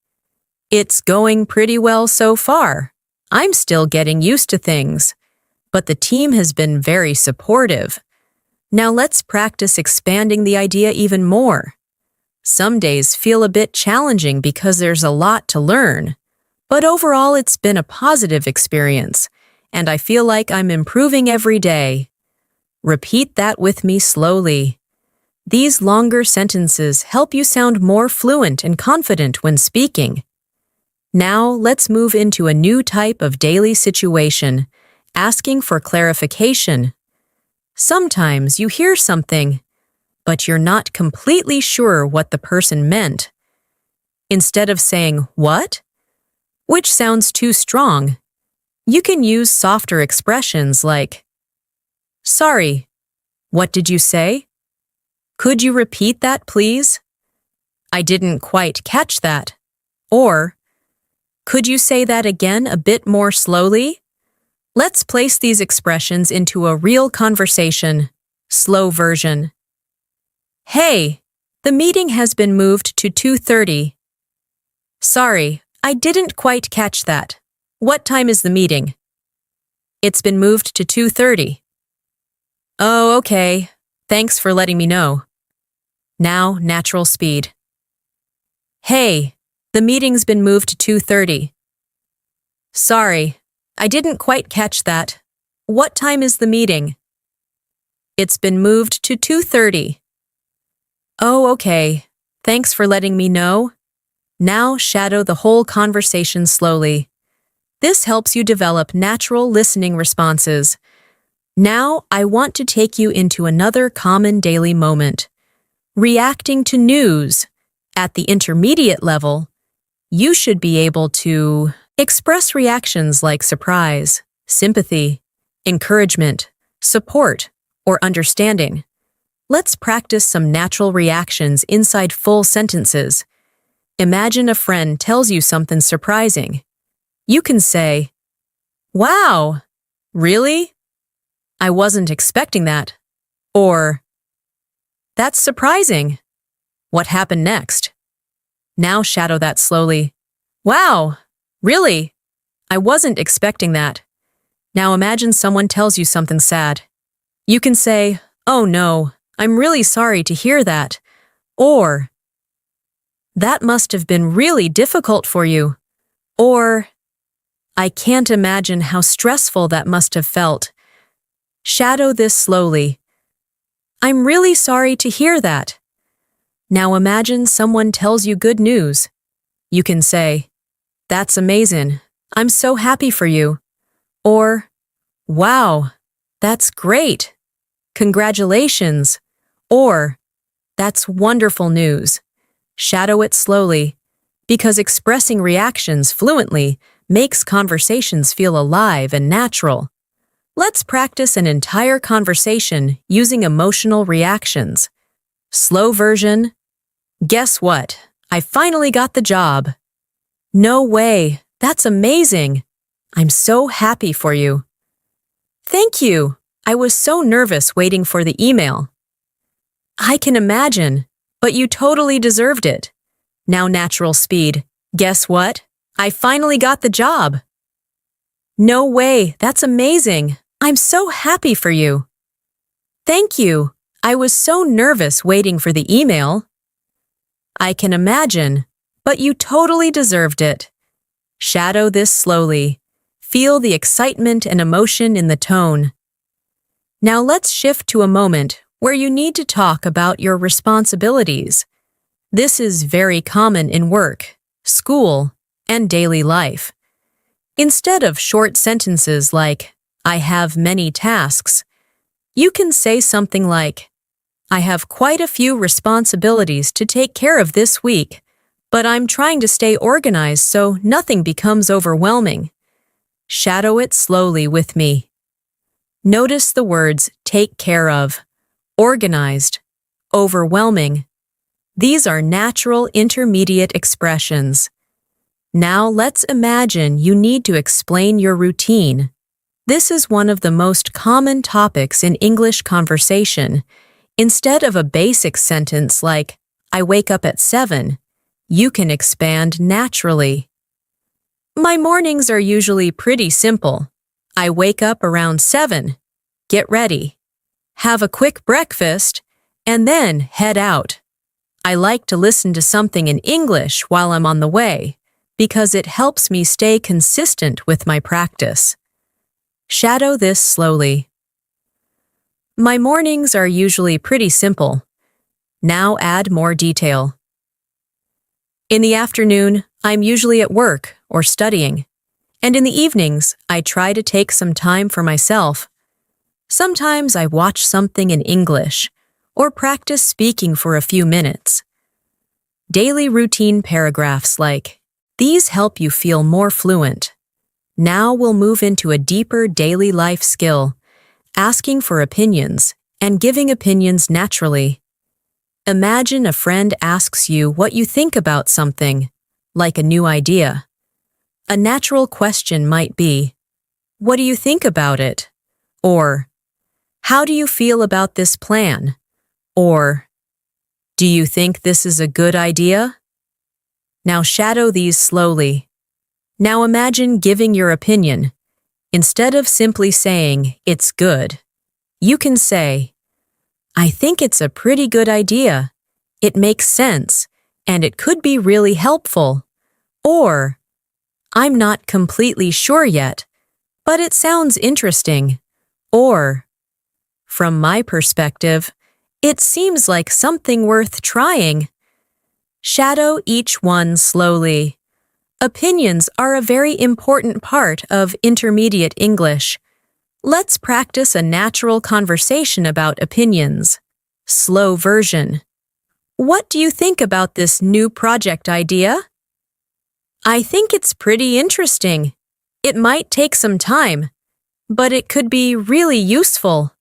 "It's going pretty well so far. I'm still getting used to things, but the team has been very supportive." Now let's practice expanding the idea even more. Some days feel a bit challenging because there's a lot to learn, but overall it's been a positive experience, and I feel like I'm improving every day. Repeat that with me slowly. These longer sentences help you sound more fluent and confident when speaking. Now let's move into a new type of daily situation, asking for clarification. Sometimes you hear something, but you're not completely sure what the person meant. Instead of saying, "What?" which sounds too strong, you can use softer expressions like, "Sorry, what did you say? Could you repeat that, please? I didn't quite catch that." Or, "Could you say that again a bit more slowly?" Let's place these expressions into a real conversation. Slow version. "Hey, the meeting has been moved to 2:30. Sorry, I didn't quite catch that. What time is the meeting?" "It's been moved to 2:30. "Oh, okay. Thanks for letting me know." Now, natural speed. "Hey, the meeting's been moved to 2:30. Sorry, I didn't quite catch that. What time is the meeting?" "It's been moved to 2:30. "Oh, okay. Thanks for letting me know." Now shadow the whole conversation slowly. This helps you develop natural listening responses. Now I want to take you into another common daily moment. Reacting to news. At the intermediate level, you should be able to Express reactions like surprise, sympathy, encouragement, support, or understanding. Let's practice some natural reactions inside full sentences. Imagine a friend tells you something surprising. You can say, "Wow, really? I wasn't expecting that." Or, "That's surprising. What happened next?" Now shadow that slowly. "Wow, really? I wasn't expecting that." Now imagine someone tells you something sad. You can say, "Oh no, I'm really sorry to hear that." Or, "That must have been really difficult for you." Or, "I can't imagine how stressful that must have felt." Shadow this slowly. "I'm really sorry to hear that." Now imagine someone tells you good news. You can say, "That's amazing. I'm so happy for you." Or, "Wow, that's great. Congratulations." Or, "That's wonderful news." Shadow it slowly, because expressing reactions fluently makes conversations feel alive and natural. Let's practice an entire conversation using emotional reactions. Slow version. "Guess what? I finally got the job." "No way, that's amazing. I'm so happy for you." "Thank you. I was so nervous waiting for the email." "I can imagine, but you totally deserved it." Now natural speed. "Guess what? I finally got the job." "No way, that's amazing. I'm so happy for you." "Thank you. I was so nervous waiting for the email." "I can imagine, but you totally deserved it." Shadow this slowly. Feel the excitement and emotion in the tone. Now let's shift to a moment where you need to talk about your responsibilities. This is very common in work, school, and daily life. Instead of short sentences like, "I have many tasks," you can say something like, "I have quite a few responsibilities to take care of this week, but I'm trying to stay organized so nothing becomes overwhelming." Shadow it slowly with me. Notice the words "take care of," "organized," "overwhelming." These are natural intermediate expressions. Now let's imagine you need to explain your routine. This is one of the most common topics in English conversation. Instead of a basic sentence like, "I wake up at 7, you can expand naturally. "My mornings are usually pretty simple. I wake up around 7, get ready, have a quick breakfast, and then head out. I like to listen to something in English while I'm on the way, because it helps me stay consistent with my practice." Shadow this slowly. "My mornings are usually pretty simple." Now add more detail. "In the afternoon, I'm usually at work or studying. And in the evenings, I try to take some time for myself. Sometimes I watch something in English or practice speaking for a few minutes." Daily routine paragraphs like, "These help you feel more fluent." Now we'll move into a deeper daily life skill, asking for opinions and giving opinions naturally. Imagine a friend asks you what you think about something, like a new idea. A natural question might be, "What do you think about it?" Or, "How do you feel about this plan?" Or, "Do you think this is a good idea?" Now shadow these slowly. Now imagine giving your opinion. Instead of simply saying, "It's good," you can say, "I think it's a pretty good idea. It makes sense, and it could be really helpful." Or, "I'm not completely sure yet, but it sounds interesting." Or, "From my perspective, it seems like something worth trying." Shadow each one slowly. Opinions are a very important part of intermediate English. Let's practice a natural conversation about opinions. Slow version. "What do you think about this new project idea?" I think it's pretty interesting. It might take some time, but it could be really useful.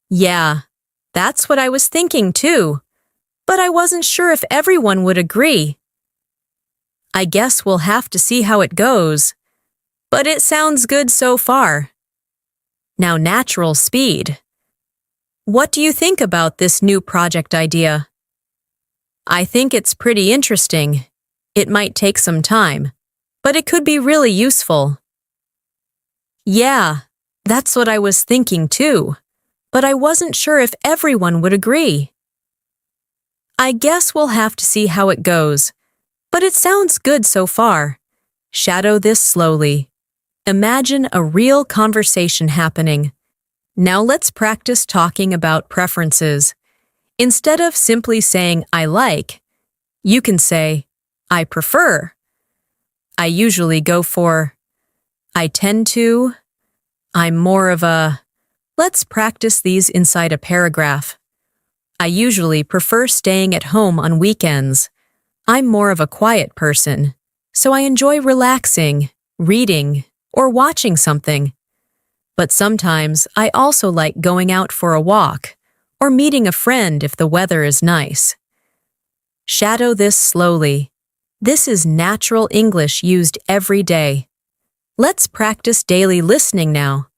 Yeah, that's what I was thinking too, but I wasn't sure if everyone would agree. I guess we'll have to see how it goes, but it sounds good so far. Now, natural speed. What do you think about this new project idea? I think it's pretty interesting. It might take some time, but it could be really useful. Yeah, that's what I was thinking too, but I wasn't sure if everyone would agree. I guess we'll have to see how it goes, but it sounds good so far. Shadow this slowly. Imagine a real conversation happening. Now let's practice talking about preferences. Instead of simply saying I like, you can say I prefer. I usually go for. I tend to. I'm more of a. Let's practice these inside a paragraph. I usually prefer staying at home on weekends. I'm more of a quiet person, so I enjoy relaxing, reading, or watching something. But sometimes I also like going out for a walk or meeting a friend if the weather is nice. Shadow this slowly. This is natural English used every day. Let's practice daily listening now.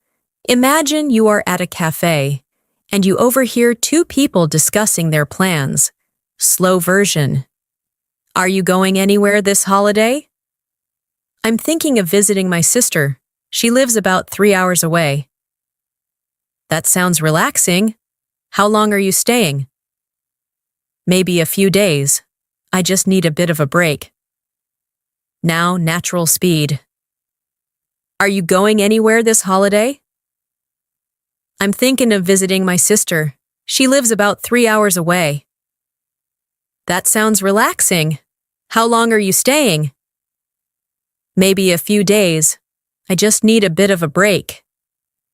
Imagine you are at a cafe and you overhear two people discussing their plans. Slow version. Are you going anywhere this holiday? I'm thinking of visiting my sister. She lives about 3 hours away. That sounds relaxing. How long are you staying? Maybe a few days. I just need a bit of a break. Now, natural speed. Are you going anywhere this holiday? I'm thinking of visiting my sister. She lives about 3 hours away. That sounds relaxing. How long are you staying? Maybe a few days. I just need a bit of a break.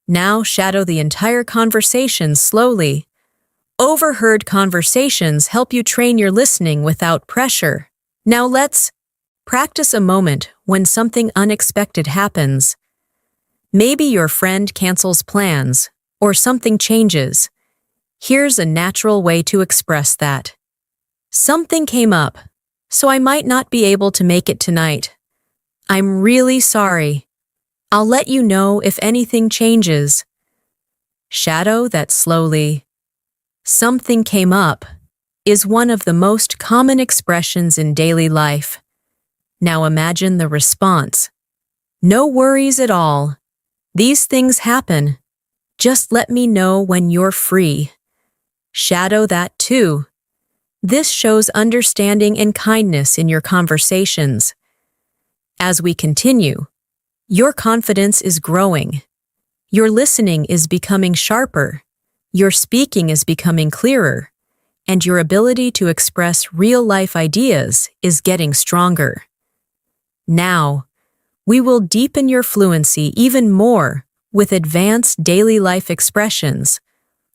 Now shadow the entire conversation slowly. Overheard conversations help you train your listening without pressure. Now let's practice a moment when something unexpected happens. Maybe your friend cancels plans or something changes. Here's a natural way to express that. Something came up, so I might not be able to make it tonight. I'm really sorry. I'll let you know if anything changes. Shadow that slowly. Something came up is one of the most common expressions in daily life. Now imagine the response. No worries at all. These things happen. Just let me know when you're free. Shadow that too. This shows understanding and kindness in your conversations. As we continue, your confidence is growing. Your listening is becoming sharper. Your speaking is becoming clearer. And your ability to express real-life ideas is getting stronger. Now, we will deepen your fluency even more with advanced daily life expressions,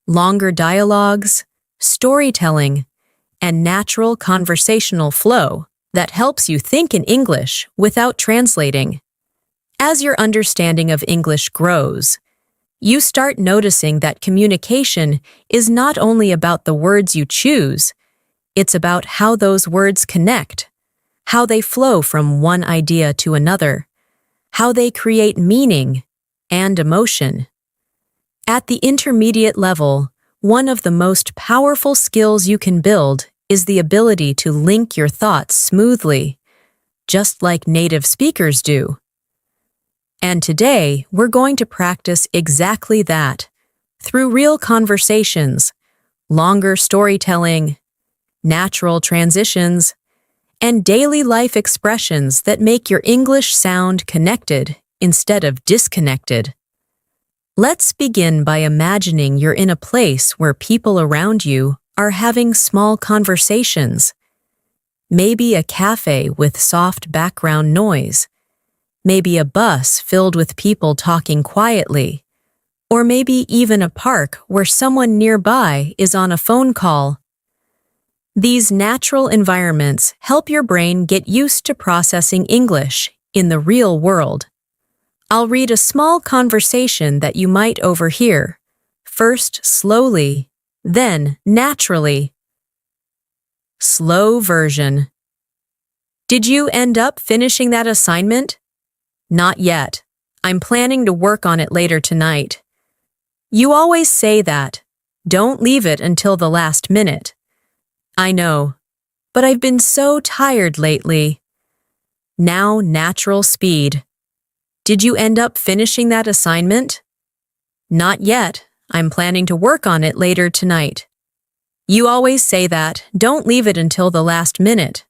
longer dialogues, storytelling, and natural conversational flow that helps you think in English without translating. As your understanding of English grows, you start noticing that communication is not only about the words you choose, it's about how those words connect, how they flow from one idea to another, how they create meaning and emotion. At the intermediate level, one of the most powerful skills you can build is the ability to link your thoughts smoothly, just like native speakers do. And today, we're going to practice exactly that through real conversations, longer storytelling, natural transitions, and daily life expressions that make your English sound connected instead of disconnected. Let's begin by imagining you're in a place where people around you are having small conversations. Maybe a cafe with soft background noise. Maybe a bus filled with people talking quietly. Or maybe even a park where someone nearby is on a phone call. These natural environments help your brain get used to processing English in the real world. I'll read a small conversation that you might overhear, first slowly, then naturally. Slow version. Did you end up finishing that assignment? Not yet. I'm planning to work on it later tonight. You always say that. Don't leave it until the last minute. I know, but I've been so tired lately. Now natural speed. Did you end up finishing that assignment? Not yet. I'm planning to work on it later tonight. You always say that. Don't leave it until the last minute.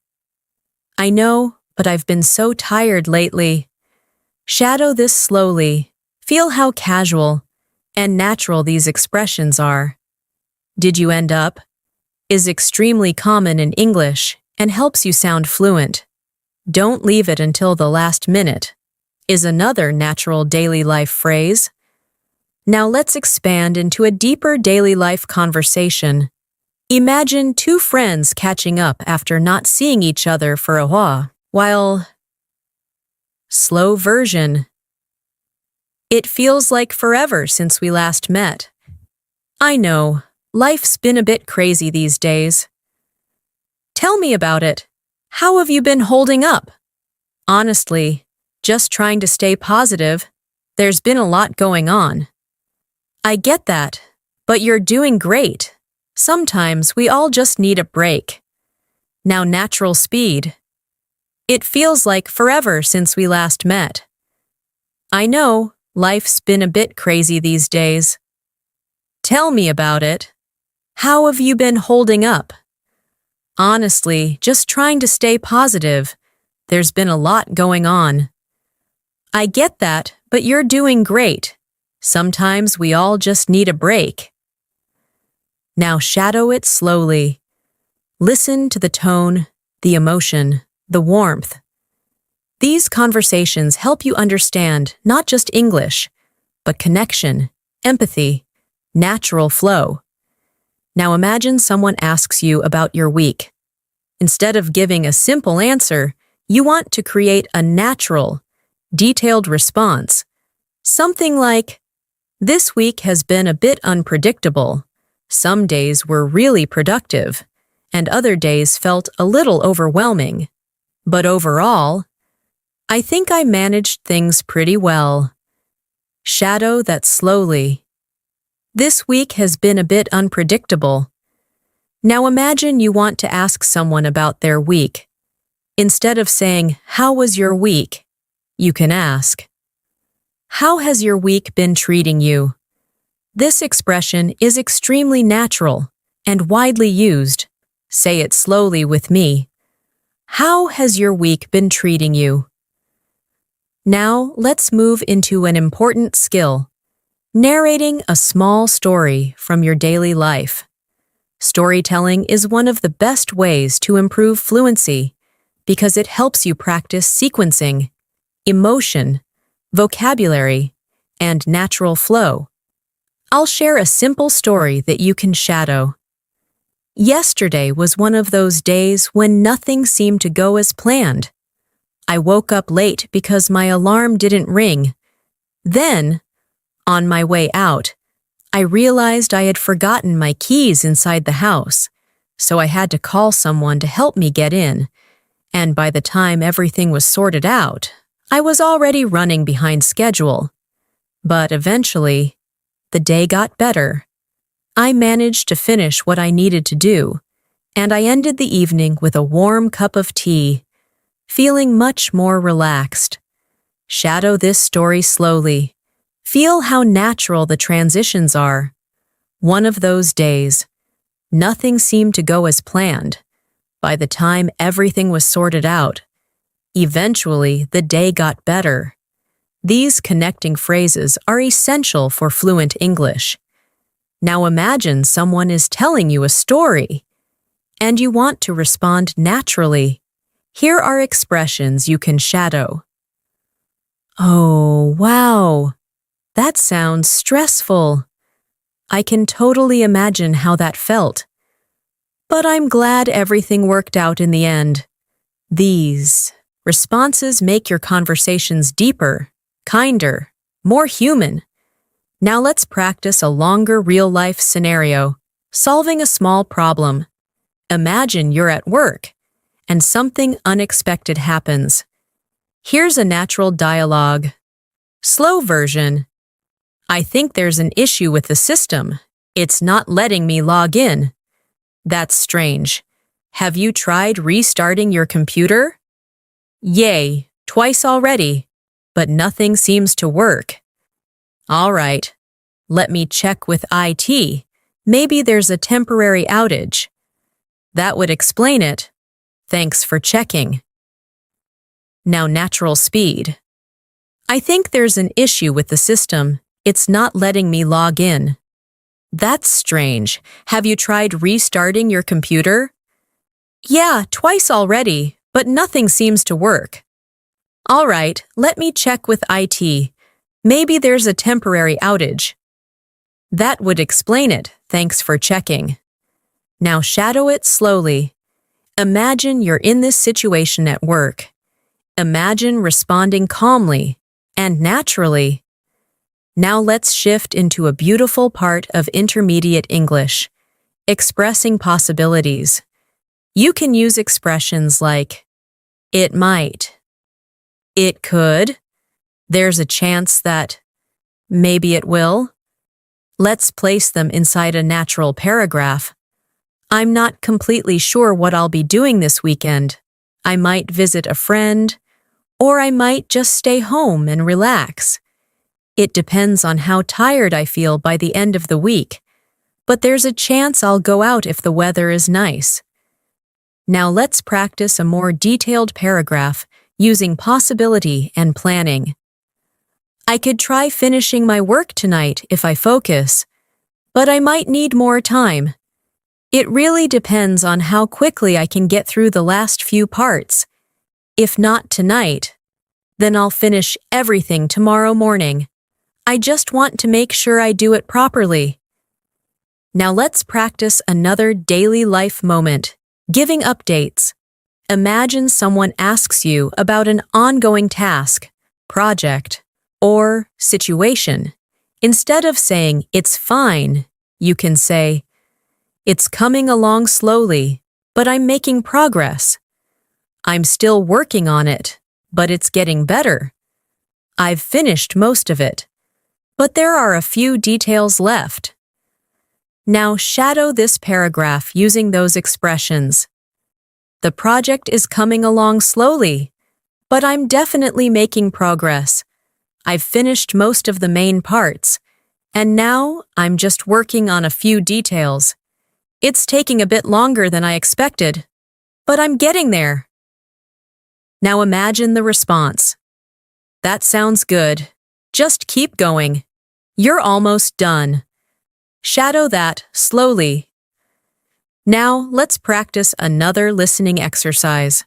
I know, but I've been so tired lately. Shadow this slowly. Feel how casual and natural these expressions are. Did you end up? Is extremely common in English and helps you sound fluent. Don't leave it until the last minute is another natural daily life phrase. Now let's expand into a deeper daily life conversation. Imagine two friends catching up after not seeing each other for a while. Slow version. It feels like forever since we last met. I know, life's been a bit crazy these days. Tell me about it. How have you been holding up? Honestly, just trying to stay positive. There's been a lot going on. I get that, but you're doing great. Sometimes we all just need a break. Now natural speed. It feels like forever since we last met. I know, life's been a bit crazy these days. Tell me about it. How have you been holding up? Honestly, just trying to stay positive. There's been a lot going on. I get that, but you're doing great. Sometimes we all just need a break. Now shadow it slowly. Listen to the tone, the emotion, the warmth. These conversations help you understand not just English, but connection, empathy, natural flow. Now imagine someone asks you about your week. Instead of giving a simple answer, you want to create a natural, detailed response. Something like, "This week has been a bit unpredictable. Some days were really productive, and other days felt a little overwhelming. But overall, I think I managed things pretty well." Shadow that slowly. This week has been a bit unpredictable. Now imagine you want to ask someone about their week. Instead of saying, "How was your week?" you can ask, "How has your week been treating you?" This expression is extremely natural and widely used. Say it slowly with me. How has your week been treating you? Now let's move into an important skill, narrating a small story from your daily life. Storytelling is one of the best ways to improve fluency because it helps you practice sequencing, emotion, vocabulary, and natural flow. I'll share a simple story that you can shadow. Yesterday was one of those days when nothing seemed to go as planned. I woke up late because my alarm didn't ring. Then, on my way out, I realized I had forgotten my keys inside the house, so I had to call someone to help me get in, and by the time everything was sorted out, I was already running behind schedule. But eventually, the day got better. I managed to finish what I needed to do, and I ended the evening with a warm cup of tea, feeling much more relaxed. Shadow this story slowly. Feel how natural the transitions are. One of those days. Nothing seemed to go as planned. By the time everything was sorted out, eventually the day got better. These connecting phrases are essential for fluent English. Now imagine someone is telling you a story, and you want to respond naturally. Here are expressions you can shadow. Oh, wow. That sounds stressful. I can totally imagine how that felt. but I'm glad everything worked out in the end. These responses make your conversations deeper, kinder, more human. Now let's practice a longer real-life scenario, solving a small problem. Imagine you're at work, and something unexpected happens. Here's a natural dialogue. Slow version. I think there's an issue with the system. It's not letting me log in. That's strange. Have you tried restarting your computer? Yay, twice already, but nothing seems to work. All right, let me check with IT. Maybe there's a temporary outage. That would explain it. Thanks for checking. Now natural speed. I think there's an issue with the system. It's not letting me log in. That's strange. Have you tried restarting your computer? Yeah, twice already, but nothing seems to work. All right, let me check with IT. Maybe there's a temporary outage. That would explain it. Thanks for checking. Now shadow it slowly. Imagine you're in this situation at work. Imagine responding calmly and naturally. Now let's shift into a beautiful part of intermediate English, expressing possibilities. You can use expressions like, it might, it could, there's a chance that, maybe it will. Let's place them inside a natural paragraph. I'm not completely sure what I'll be doing this weekend. I might visit a friend, or I might just stay home and relax. It depends on how tired I feel by the end of the week, but there's a chance I'll go out if the weather is nice. Now let's practice a more detailed paragraph using possibility and planning. I could try finishing my work tonight if I focus, but I might need more time. It really depends on how quickly I can get through the last few parts. If not tonight, then I'll finish everything tomorrow morning. I just want to make sure I do it properly. Now let's practice another daily life moment, giving updates. Imagine someone asks you about an ongoing task, project, or situation. Instead of saying, it's fine, you can say, it's coming along slowly, but I'm making progress. I'm still working on it, but it's getting better. I've finished most of it, but there are a few details left. Now shadow this paragraph using those expressions. The project is coming along slowly, but I'm definitely making progress. I've finished most of the main parts, and now I'm just working on a few details. It's taking a bit longer than I expected, but I'm getting there. Now imagine the response. That sounds good. Just keep going. You're almost done. Shadow that slowly. Now let's practice another listening exercise.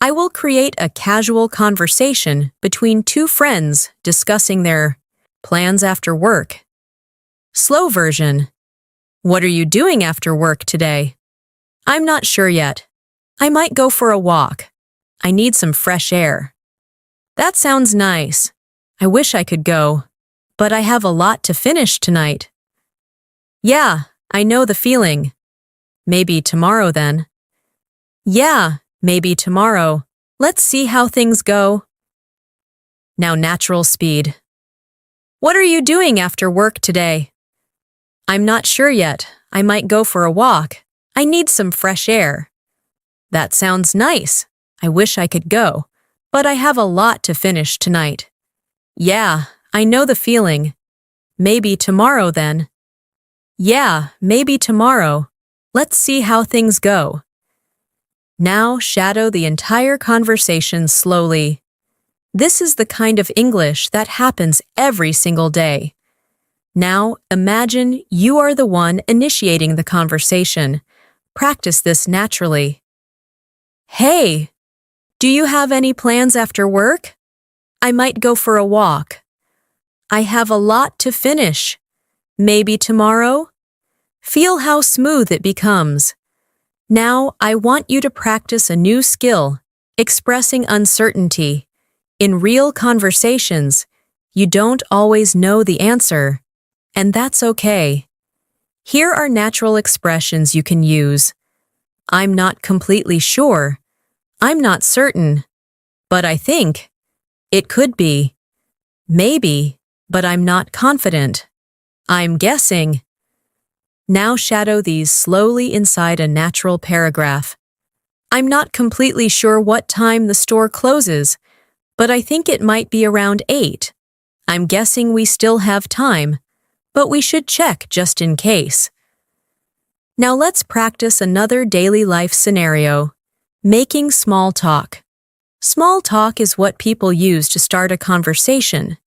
I will create a casual conversation between two friends discussing their plans after work. Slow version. What are you doing after work today? I'm not sure yet. I might go for a walk. I need some fresh air. That sounds nice. I wish I could go, but I have a lot to finish tonight. Yeah, I know the feeling. Maybe tomorrow then. Yeah, maybe tomorrow. Let's see how things go. Now natural speed. What are you doing after work today? I'm not sure yet. I might go for a walk. I need some fresh air. That sounds nice. I wish I could go, but I have a lot to finish tonight. Yeah, I know the feeling. Maybe tomorrow then. Yeah, maybe tomorrow. Let's see how things go. Now shadow the entire conversation slowly. This is the kind of English that happens every single day. Now imagine you are the one initiating the conversation. Practice this naturally. Hey, do you have any plans after work? I might go for a walk. I have a lot to finish. Maybe tomorrow? Feel how smooth it becomes. Now, I want you to practice a new skill, expressing uncertainty. In real conversations, you don't always know the answer, and that's okay. Here are natural expressions you can use. I'm not completely sure. I'm not certain. But I think. It could be. Maybe, but I'm not confident. I'm guessing. Now shadow these slowly inside a natural paragraph. I'm not completely sure what time the store closes, but I think it might be around 8. I'm guessing we still have time, but we should check just in case. Now let's practice another daily life scenario, making small talk. Small talk is what people use to start a conversation.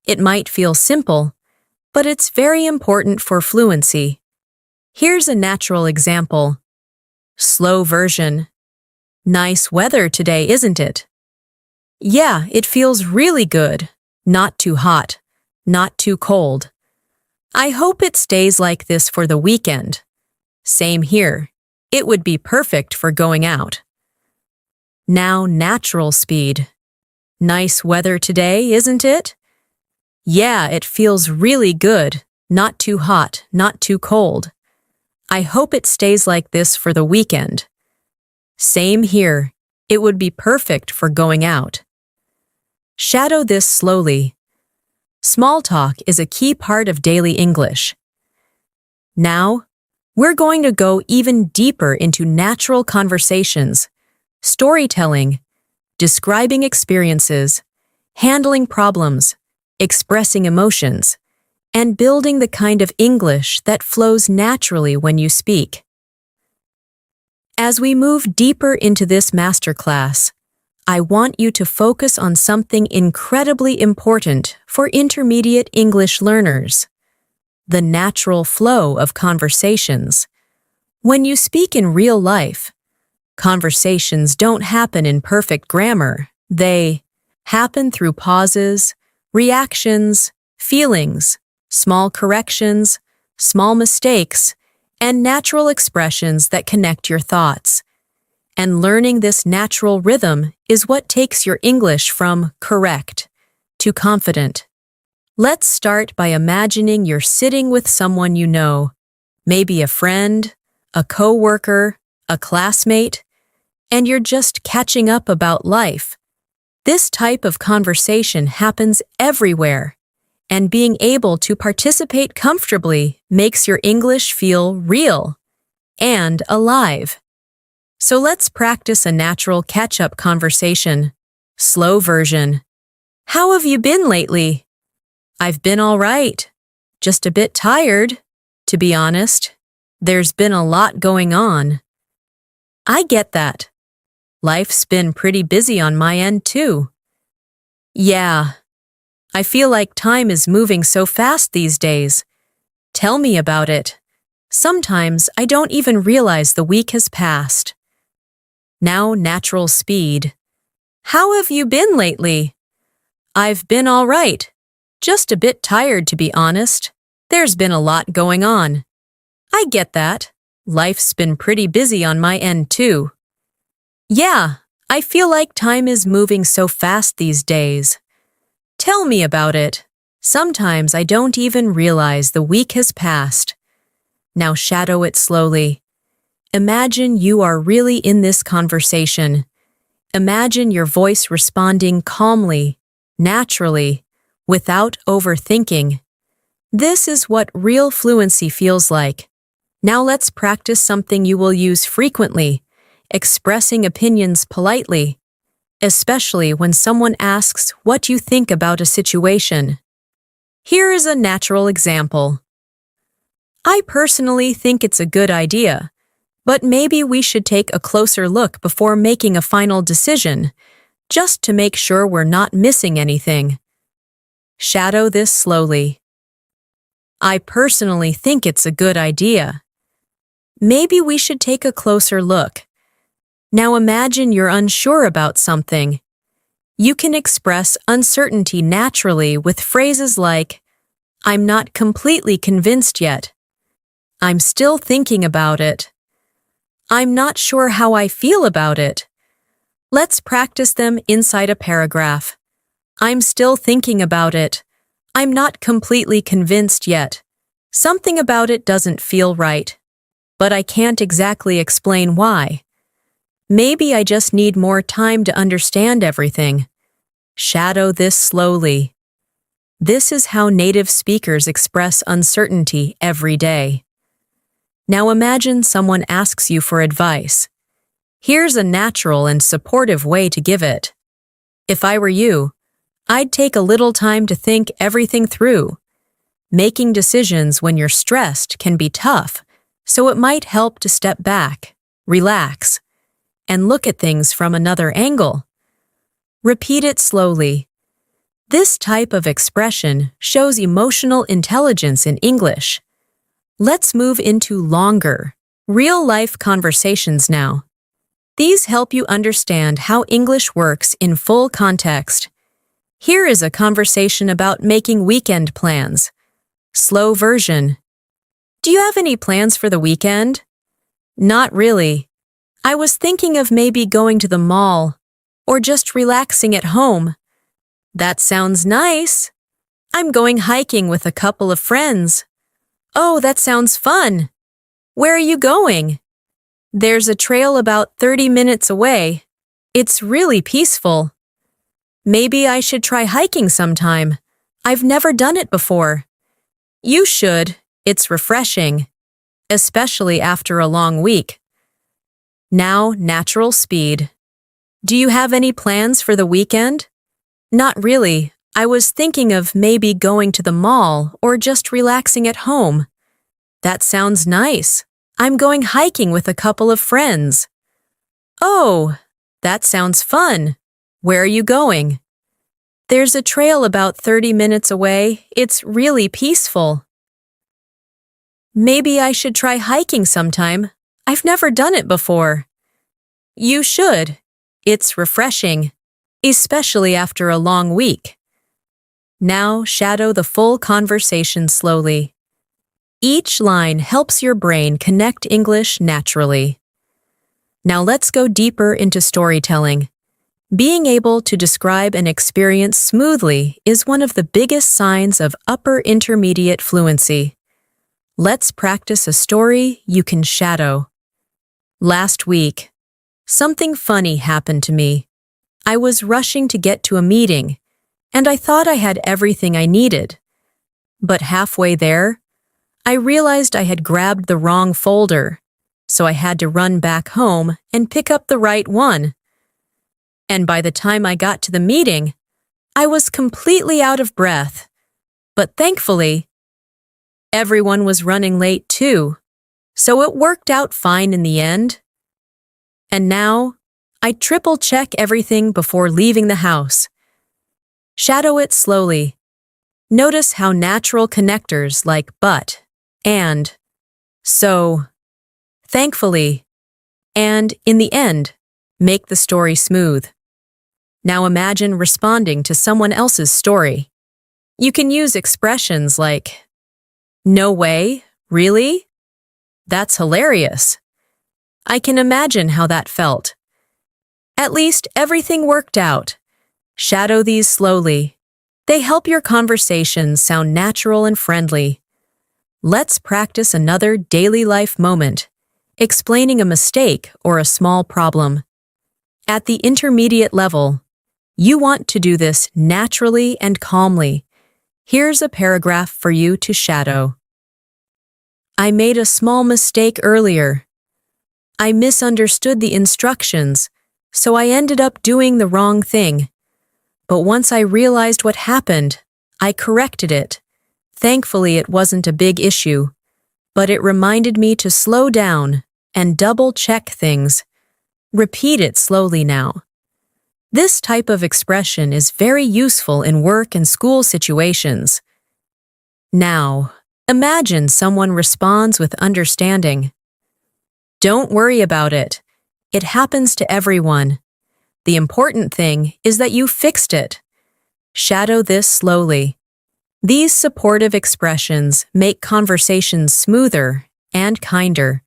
It might feel simple, but it's very important for fluency. Here's a natural example. Slow version. Nice weather today, isn't it? Yeah, it feels really good. Not too hot, not too cold. I hope it stays like this for the weekend. Same here. It would be perfect for going out. Now natural speed. Nice weather today, isn't it? Yeah, it feels really good. Not too hot, not too cold. I hope it stays like this for the weekend. Same here. It would be perfect for going out. Shadow this slowly. Small talk is a key part of daily English. Now, we're going to go even deeper into natural conversations, storytelling, describing experiences, handling problems, expressing emotions, and building the kind of English that flows naturally when you speak. As we move deeper into this masterclass, I want you to focus on something incredibly important for intermediate English learners: the natural flow of conversations. When you speak in real life, conversations don't happen in perfect grammar. They happen through pauses, reactions, feelings, small corrections, small mistakes, and natural expressions that connect your thoughts. And learning this natural rhythm is what takes your English from correct to confident. Let's start by imagining you're sitting with someone you know, maybe a friend, a coworker, a classmate, and you're just catching up about life. This type of conversation happens everywhere, and being able to participate comfortably makes your English feel real and alive. So let's practice a natural catch-up conversation. Slow version. How have you been lately? I've been all right. Just a bit tired, to be honest. There's been a lot going on. I get that. Life's been pretty busy on my end too. Yeah. I feel like time is moving so fast these days. Tell me about it. Sometimes I don't even realize the week has passed. Now natural speed. How have you been lately? I've been all right. Just a bit tired, to be honest. There's been a lot going on. I get that. Life's been pretty busy on my end too. Yeah, I feel like time is moving so fast these days. Tell me about it. Sometimes I don't even realize the week has passed. Now shadow it slowly. Imagine you are really in this conversation. Imagine your voice responding calmly, naturally, without overthinking. This is what real fluency feels like. Now let's practice something you will use frequently, expressing opinions politely, especially when someone asks what you think about a situation. Here is a natural example. I personally think it's a good idea, but maybe we should take a closer look before making a final decision, just to make sure we're not missing anything. Shadow this slowly. I personally think it's a good idea. Maybe we should take a closer look. Now imagine you're unsure about something. You can express uncertainty naturally with phrases like, I'm not completely convinced yet. I'm still thinking about it. I'm not sure how I feel about it. Let's practice them inside a paragraph. I'm still thinking about it. I'm not completely convinced yet. Something about it doesn't feel right, but I can't exactly explain why. Maybe I just need more time to understand everything. Shadow this slowly. This is how native speakers express uncertainty every day. Now imagine someone asks you for advice. Here's a natural and supportive way to give it. If I were you, I'd take a little time to think everything through. Making decisions when you're stressed can be tough, so it might help to step back, relax, and look at things from another angle. Repeat it slowly. This type of expression shows emotional intelligence in English. Let's move into longer, real-life conversations now. These help you understand how English works in full context. Here is a conversation about making weekend plans. Slow version. Do you have any plans for the weekend? Not really. I was thinking of maybe going to the mall or just relaxing at home. That sounds nice. I'm going hiking with a couple of friends. Oh, that sounds fun. Where are you going? There's a trail about 30 minutes away. It's really peaceful. Maybe I should try hiking sometime. I've never done it before. You should. It's refreshing, especially after a long week. Now, natural speed. Do you have any plans for the weekend? Not really. I was thinking of maybe going to the mall or just relaxing at home. That sounds nice. I'm going hiking with a couple of friends. Oh, that sounds fun. Where are you going? There's a trail about 30 minutes away. It's really peaceful. Maybe I should try hiking sometime. I've never done it before. You should. It's refreshing, especially after a long week. Now shadow the full conversation slowly. Each line helps your brain connect English naturally. Now let's go deeper into storytelling. Being able to describe an experience smoothly is one of the biggest signs of upper intermediate fluency. Let's practice a story you can shadow. Last week, something funny happened to me. I was rushing to get to a meeting, and I thought I had everything I needed. But halfway there, I realized I had grabbed the wrong folder, so I had to run back home and pick up the right one. And by the time I got to the meeting, I was completely out of breath. But thankfully, everyone was running late too, so it worked out fine in the end. And now, I triple-check everything before leaving the house. Shadow it slowly. Notice how natural connectors like but, and, so, thankfully, and, in the end, make the story smooth. Now imagine responding to someone else's story. You can use expressions like, "No way? Really? That's hilarious. I can imagine how that felt. At least everything worked out." Shadow these slowly. They help your conversations sound natural and friendly. Let's practice another daily life moment, explaining a mistake or a small problem. At the intermediate level, you want to do this naturally and calmly. Here's a paragraph for you to shadow. I made a small mistake earlier. I misunderstood the instructions, so I ended up doing the wrong thing. But once I realized what happened, I corrected it. Thankfully, it wasn't a big issue, but it reminded me to slow down and double-check things. Repeat it slowly now. This type of expression is very useful in work and school situations. Now, imagine someone responds with understanding. Don't worry about it. It happens to everyone. The important thing is that you fixed it. Shadow this slowly. These supportive expressions make conversations smoother and kinder.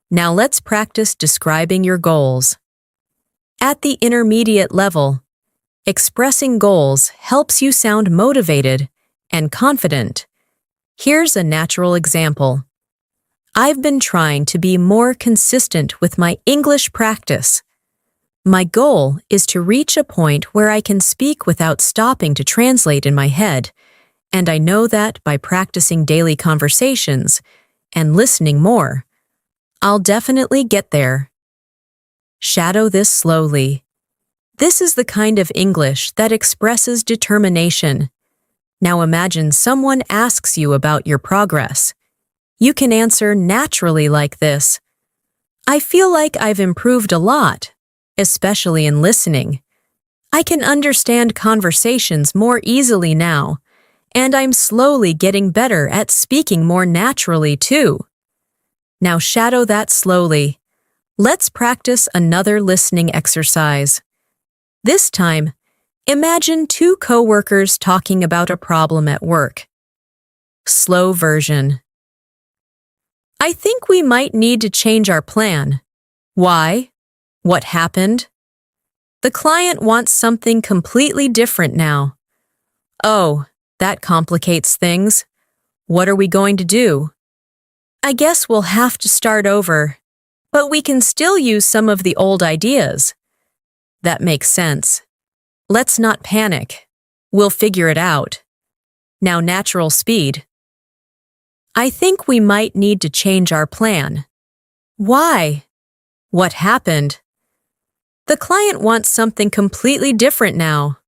Now let's practice describing your goals. At the intermediate level, expressing goals helps you sound motivated and confident. Here's a natural example. I've been trying to be more consistent with my English practice. My goal is to reach a point where I can speak without stopping to translate in my head, and I know that by practicing daily conversations and listening more, I'll definitely get there. Shadow this slowly. This is the kind of English that expresses determination. Now imagine someone asks you about your progress. You can answer naturally like this. I feel like I've improved a lot, especially in listening. I can understand conversations more easily now, and I'm slowly getting better at speaking more naturally too. Now shadow that slowly. Let's practice another listening exercise. This time, imagine two coworkers talking about a problem at work. Slow version. I think we might need to change our plan. Why? What happened? The client wants something completely different now. Oh, that complicates things. What are we going to do? I guess we'll have to start over, but we can still use some of the old ideas. That makes sense. Let's not panic. We'll figure it out. Now natural speed. I think we might need to change our plan. Why? What happened? The client wants something completely different now.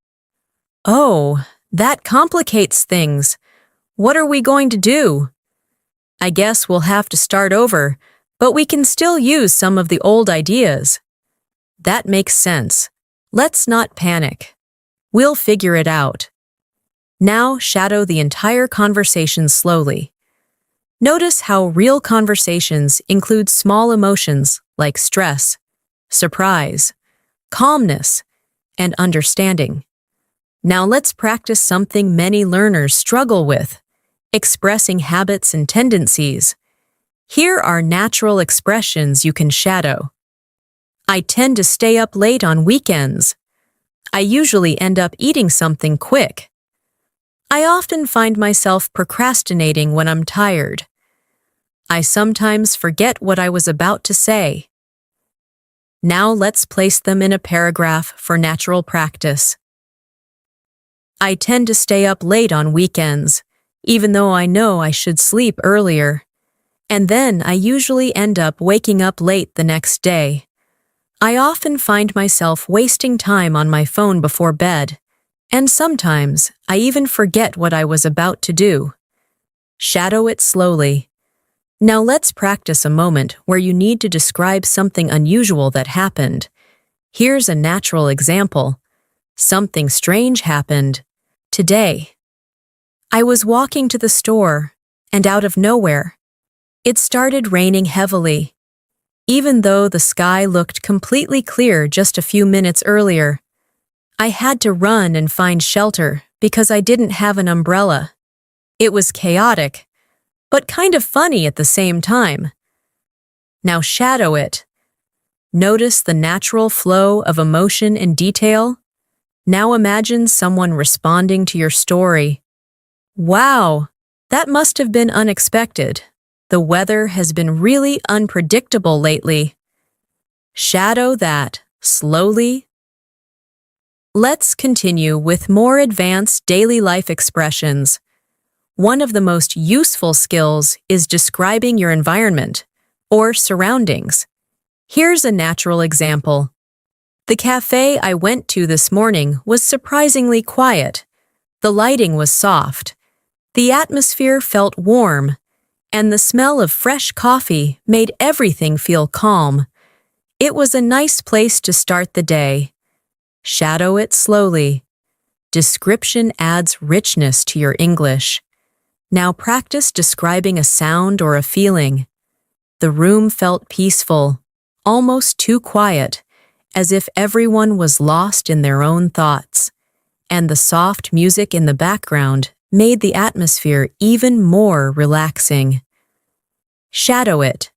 Oh, that complicates things. What are we going to do? I guess we'll have to start over, but we can still use some of the old ideas. That makes sense. Let's not panic. We'll figure it out. Now shadow the entire conversation slowly. Notice how real conversations include small emotions like stress, surprise, calmness, and understanding. Now let's practice something many learners struggle with, expressing habits and tendencies. Here are natural expressions you can shadow. I tend to stay up late on weekends. I usually end up eating something quick. I often find myself procrastinating when I'm tired. I sometimes forget what I was about to say. Now let's place them in a paragraph for natural practice. I tend to stay up late on weekends, even though I know I should sleep earlier. And then I usually end up waking up late the next day. I often find myself wasting time on my phone before bed, and sometimes I even forget what I was about to do. Shadow it slowly. Now let's practice a moment where you need to describe something unusual that happened. Here's a natural example. Something strange happened today. I was walking to the store, and out of nowhere, it started raining heavily. Even though the sky looked completely clear just a few minutes earlier, I had to run and find shelter because I didn't have an umbrella. It was chaotic, but kind of funny at the same time. Now shadow it. Notice the natural flow of emotion and detail. Now imagine someone responding to your story. Wow, that must have been unexpected. The weather has been really unpredictable lately. Shadow that slowly. Let's continue with more advanced daily life expressions. One of the most useful skills is describing your environment or surroundings. Here's a natural example. The cafe I went to this morning was surprisingly quiet. The lighting was soft. The atmosphere felt warm, and the smell of fresh coffee made everything feel calm. It was a nice place to start the day. Shadow it slowly. Description adds richness to your English. Now practice describing a sound or a feeling. The room felt peaceful, almost too quiet, as if everyone was lost in their own thoughts, and the soft music in the background made the atmosphere even more relaxing. Shadow it.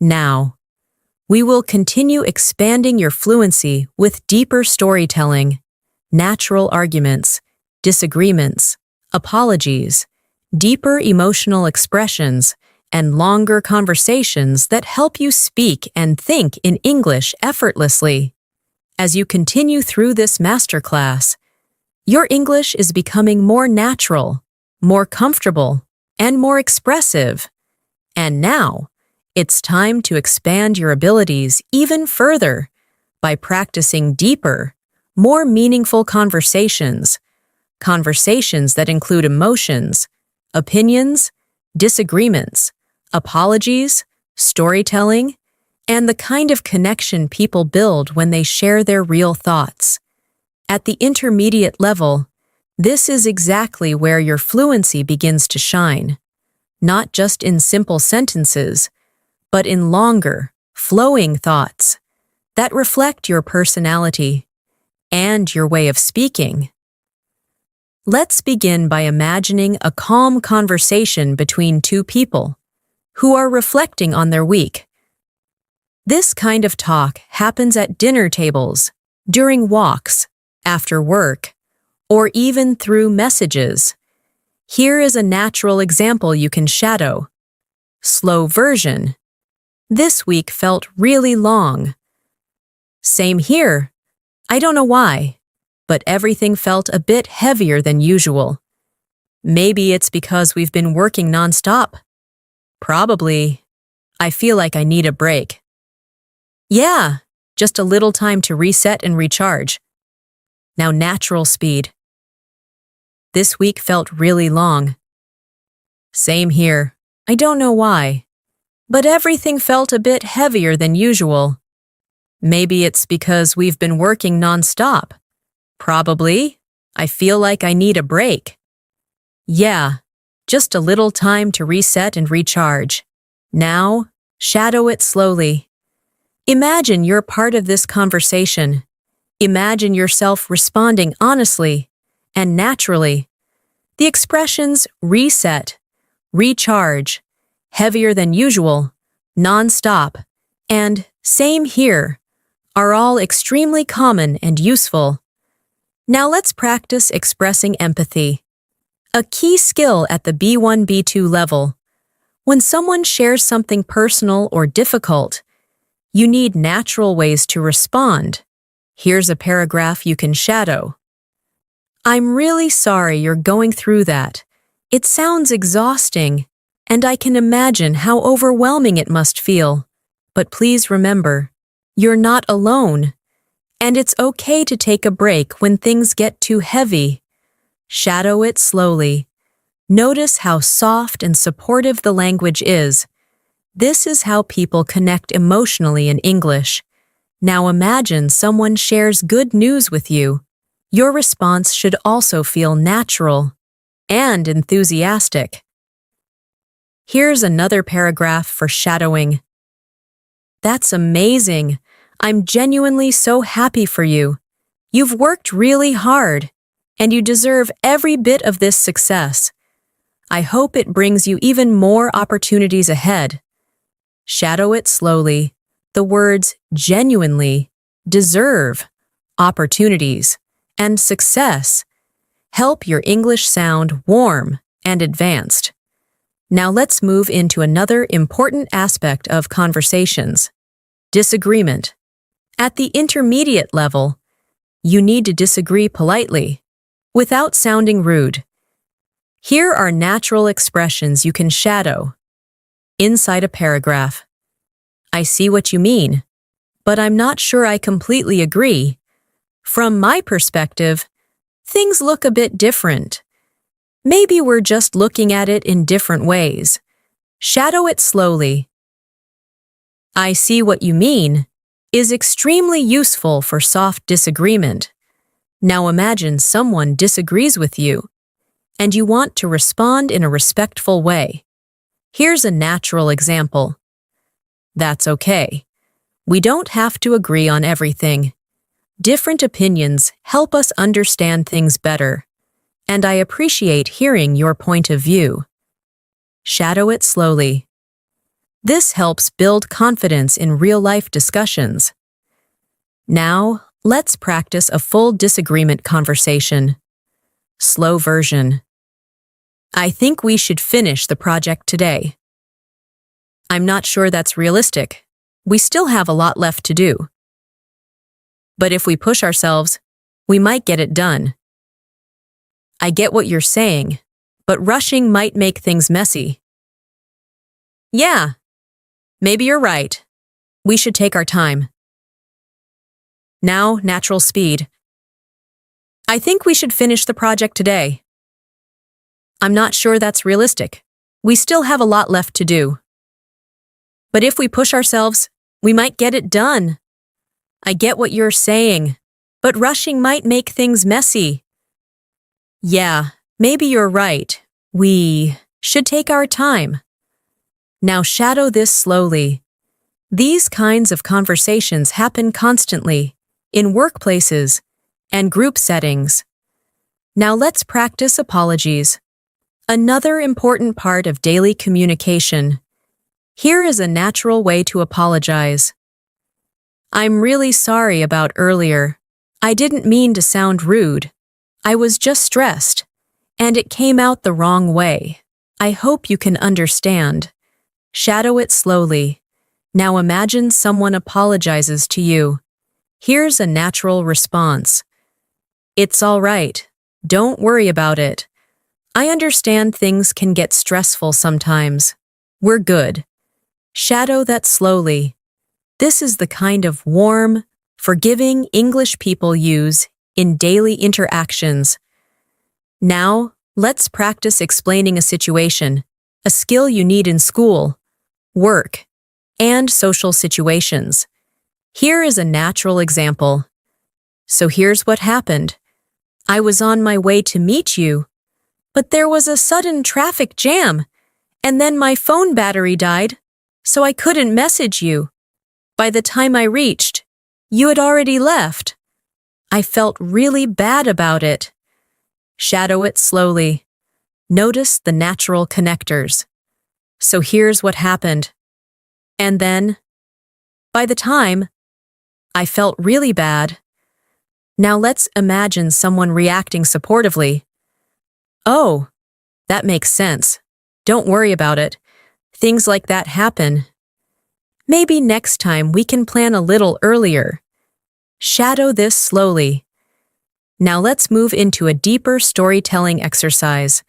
Now, we will continue expanding your fluency with deeper storytelling, natural arguments, disagreements, apologies, deeper emotional expressions, and longer conversations that help you speak and think in English effortlessly. As you continue through this masterclass, your English is becoming more natural, more comfortable, and more expressive. And now, it's time to expand your abilities even further by practicing deeper, more meaningful conversations that include emotions, opinions, disagreements, apologies, storytelling, and the kind of connection people build when they share their real thoughts. At the intermediate level, this is exactly where your fluency begins to shine, not just in simple sentences, but in longer, flowing thoughts that reflect your personality and your way of speaking. Let's begin by imagining a calm conversation between two people who are reflecting on their week. This kind of talk happens at dinner tables, during walks, after work, or even through messages. Here is a natural example you can shadow. Slow version. This week felt really long. Same here. I don't know why, but everything felt a bit heavier than usual. Maybe it's because we've been working nonstop. Probably. I feel like I need a break. Yeah, just a little time to reset and recharge. Now natural speed. This week felt really long. Same here. I don't know why, but everything felt a bit heavier than usual. Maybe it's because we've been working nonstop. Probably. I feel like I need a break. Yeah, just a little time to reset and recharge. Now, shadow it slowly. Imagine you're part of this conversation. Imagine yourself responding honestly and naturally. The expressions reset, recharge, heavier than usual, non-stop, and same here are all extremely common and useful. Now let's practice expressing empathy. A key skill at the B1, B2 level. When someone shares something personal or difficult, you need natural ways to respond. Here's a paragraph you can shadow. I'm really sorry you're going through that. It sounds exhausting, and I can imagine how overwhelming it must feel. But please remember, you're not alone, and it's okay to take a break when things get too heavy. Shadow it slowly. Notice how soft and supportive the language is. This is how people connect emotionally in English. Now imagine someone shares good news with you. Your response should also feel natural and enthusiastic. Here's another paragraph for shadowing. That's amazing. I'm genuinely so happy for you. You've worked really hard, and you deserve every bit of this success. I hope it brings you even more opportunities ahead. Shadow it slowly. The words genuinely, deserve, opportunities, and success help your English sound warm and advanced. Now let's move into another important aspect of conversations. Disagreement. At the intermediate level, you need to disagree politely, without sounding rude. Here are natural expressions you can shadow. Inside a paragraph. I see what you mean, but I'm not sure I completely agree. From my perspective, things look a bit different. Maybe we're just looking at it in different ways. Shadow it slowly. I see what you mean is extremely useful for soft disagreement. Now imagine someone disagrees with you, and you want to respond in a respectful way. Here's a natural example. That's okay. We don't have to agree on everything. Different opinions help us understand things better, and I appreciate hearing your point of view. Shadow it slowly. This helps build confidence in real-life discussions. Now, let's practice a full disagreement conversation. Slow version. I think we should finish the project today. I'm not sure that's realistic. We still have a lot left to do. But if we push ourselves, we might get it done. I get what you're saying, but rushing might make things messy. Yeah, maybe you're right. We should take our time. Now, natural speed. I think we should finish the project today. I'm not sure that's realistic. We still have a lot left to do. But if we push ourselves, we might get it done. I get what you're saying, but rushing might make things messy. Yeah, maybe you're right. We should take our time. Now shadow this slowly. These kinds of conversations happen constantly, in workplaces and group settings. Now let's practice apologies. Another important part of daily communication. Here is a natural way to apologize. I'm really sorry about earlier. I didn't mean to sound rude. I was just stressed, and it came out the wrong way. I hope you can understand. Shadow it slowly. Now imagine someone apologizes to you. Here's a natural response. It's all right. Don't worry about it. I understand things can get stressful sometimes. We're good. Shadow that slowly. This is the kind of warm, forgiving English people use in daily interactions. Now, let's practice explaining a situation, a skill you need in school, work, and social situations. Here is a natural example. So here's what happened. I was on my way to meet you, but there was a sudden traffic jam, and then my phone battery died, so I couldn't message you. By the time I reached, you had already left. I felt really bad about it. Shadow it slowly. Notice the natural connectors. So here's what happened. And then, by the time, I felt really bad. Now let's imagine someone reacting supportively. Oh, that makes sense. Don't worry about it. Things like that happen. Maybe next time we can plan a little earlier. Shadow this slowly. Now let's move into a deeper storytelling exercise.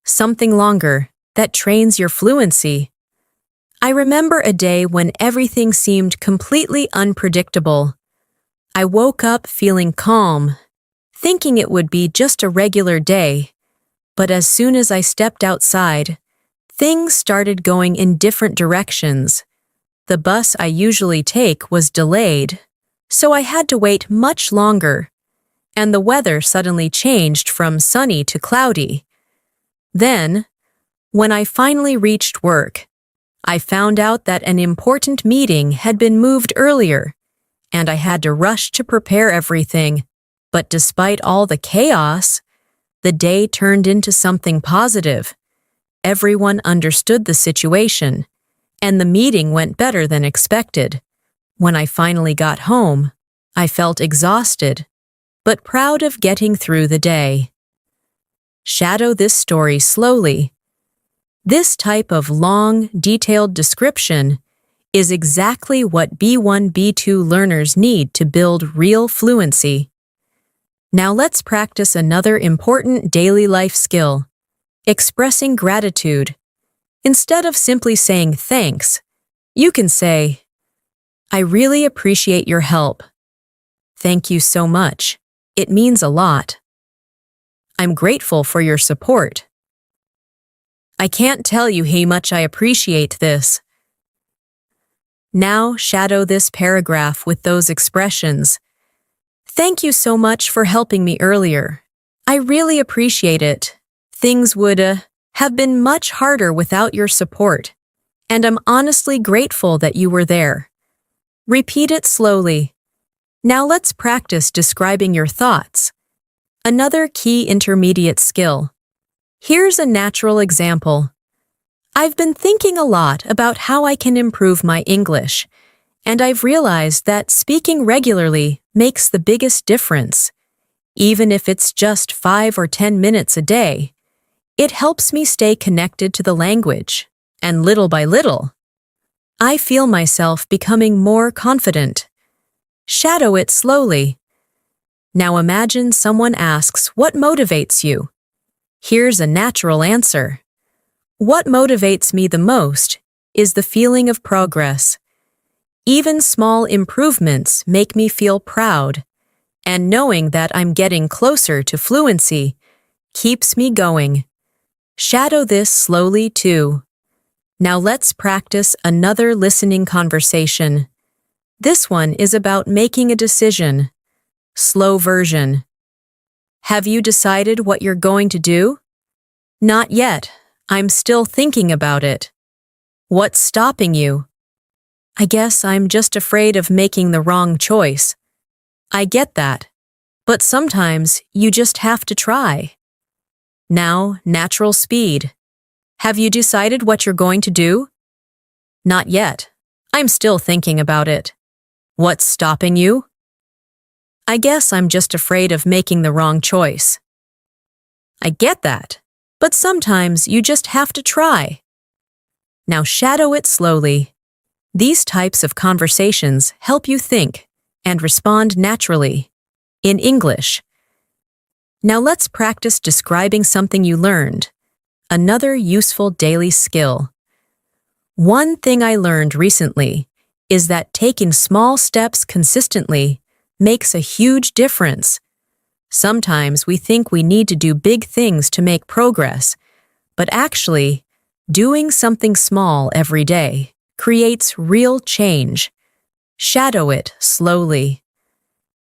Something longer that trains your fluency. I remember a day when everything seemed completely unpredictable. I woke up feeling calm, thinking it would be just a regular day. But as soon as I stepped outside, things started going in different directions. The bus I usually take was delayed, so I had to wait much longer, and the weather suddenly changed from sunny to cloudy. Then, when I finally reached work, I found out that an important meeting had been moved earlier, and I had to rush to prepare everything. But despite all the chaos, the day turned into something positive. Everyone understood the situation, and the meeting went better than expected. When I finally got home, I felt exhausted, but proud of getting through the day. Shadow this story slowly. This type of long, detailed description is exactly what B1, B2 learners need to build real fluency. Now let's practice another important daily life skill, expressing gratitude. Instead of simply saying thanks, you can say, I really appreciate your help. Thank you so much. It means a lot. I'm grateful for your support. I can't tell you how much I appreciate this. Now shadow this paragraph with those expressions. Thank you so much for helping me earlier. I really appreciate it. Things would have been much harder without your support, and I'm honestly grateful that you were there. Repeat it slowly. Now let's practice describing your thoughts. Another key intermediate skill. Here's a natural example. I've been thinking a lot about how I can improve my English, and I've realized that speaking regularly makes the biggest difference. Even if it's just 5 or 10 minutes a day, it helps me stay connected to the language, and little by little, I feel myself becoming more confident. Shadow it slowly. Now imagine someone asks, "What motivates you?" Here's a natural answer. What motivates me the most is the feeling of progress. Even small improvements make me feel proud, and knowing that I'm getting closer to fluency keeps me going. Shadow this slowly too. Now let's practice another listening conversation. This one is about making a decision. Slow version. Have you decided what you're going to do? Not yet. I'm still thinking about it. What's stopping you? I guess I'm just afraid of making the wrong choice. I get that. But sometimes you just have to try. Now, natural speed. Have you decided what you're going to do? Not yet. I'm still thinking about it. What's stopping you? I guess I'm just afraid of making the wrong choice. I get that. But sometimes you just have to try. Now shadow it slowly. These types of conversations help you think and respond naturally. In English. Now let's practice describing something you learned. Another useful daily skill. One thing I learned recently is that taking small steps consistently makes a huge difference. Sometimes we think we need to do big things to make progress, but actually, doing something small every day creates real change. Shadow it slowly.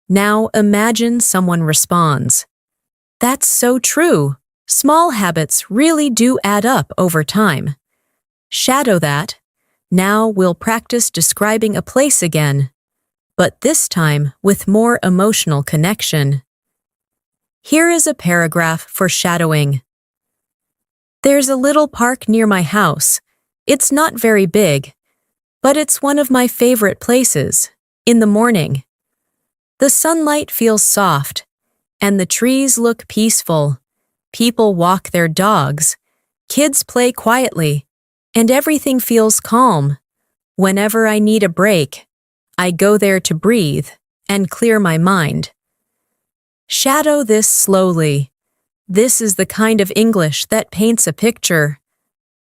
Now imagine someone responds. That's so true. Small habits really do add up over time. Shadow that. Now we'll practice describing a place again, but this time with more emotional connection. Here is a paragraph for shadowing. There's a little park near my house. It's not very big, but it's one of my favorite places. In the morning, the sunlight feels soft, and the trees look peaceful. People walk their dogs, kids play quietly, and everything feels calm. Whenever I need a break, I go there to breathe and clear my mind. Shadow this slowly. This is the kind of English that paints a picture.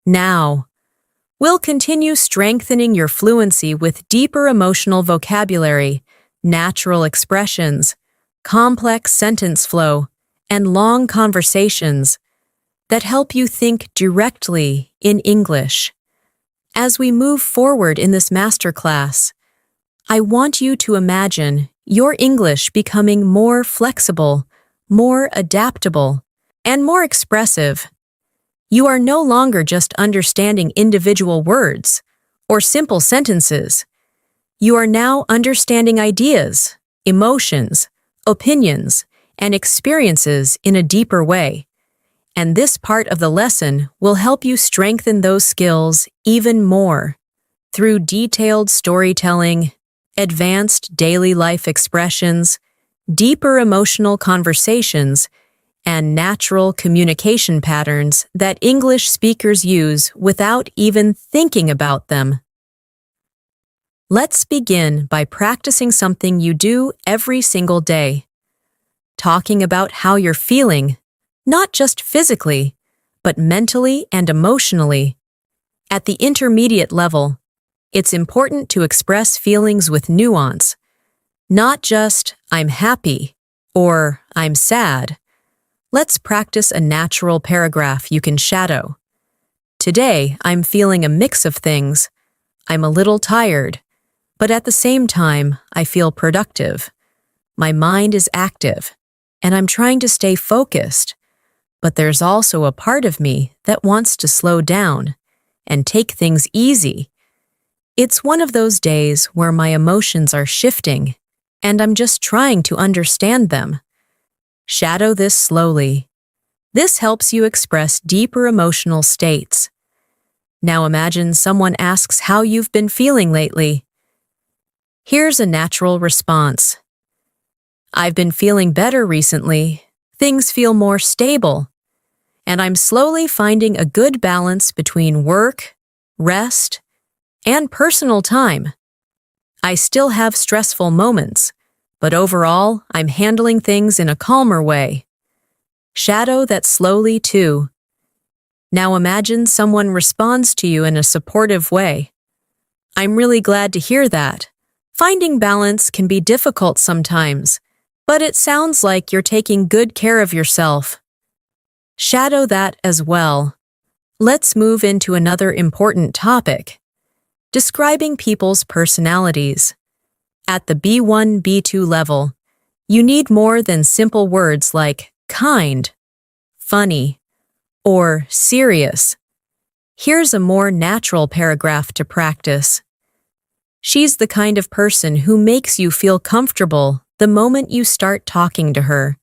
Now, we'll continue strengthening your fluency with deeper emotional vocabulary, natural expressions, complex sentence flow, and long conversations that help you think directly in English. As we move forward in this masterclass, I want you to imagine your English becoming more flexible, more adaptable, and more expressive. You are no longer just understanding individual words or simple sentences. You are now understanding ideas, emotions, opinions, and experiences in a deeper way. And this part of the lesson will help you strengthen those skills even more through detailed storytelling, advanced daily life expressions, deeper emotional conversations, and natural communication patterns that English speakers use without even thinking about them. Let's begin by practicing something you do every single day. Talking about how you're feeling, not just physically, but mentally and emotionally. At the intermediate level, it's important to express feelings with nuance, not just "I'm happy" or "I'm sad." Let's practice a natural paragraph you can shadow. Today, I'm feeling a mix of things. I'm a little tired, but at the same time, I feel productive. My mind is active, and I'm trying to stay focused. But there's also a part of me that wants to slow down and take things easy. It's one of those days where my emotions are shifting, and I'm just trying to understand them. Shadow this slowly. This helps you express deeper emotional states. Now imagine someone asks how you've been feeling lately. Here's a natural response. I've been feeling better recently. Things feel more stable. And I'm slowly finding a good balance between work, rest, and personal time. I still have stressful moments, but overall, I'm handling things in a calmer way. Shadow that slowly, too. Now imagine someone responds to you in a supportive way. I'm really glad to hear that. Finding balance can be difficult sometimes, but it sounds like you're taking good care of yourself. Shadow that as well. Let's move into another important topic. Describing people's personalities. At the B1, B2 level, you need more than simple words like kind, funny, or serious. Here's a more natural paragraph to practice. She's the kind of person who makes you feel comfortable the moment you start talking to her.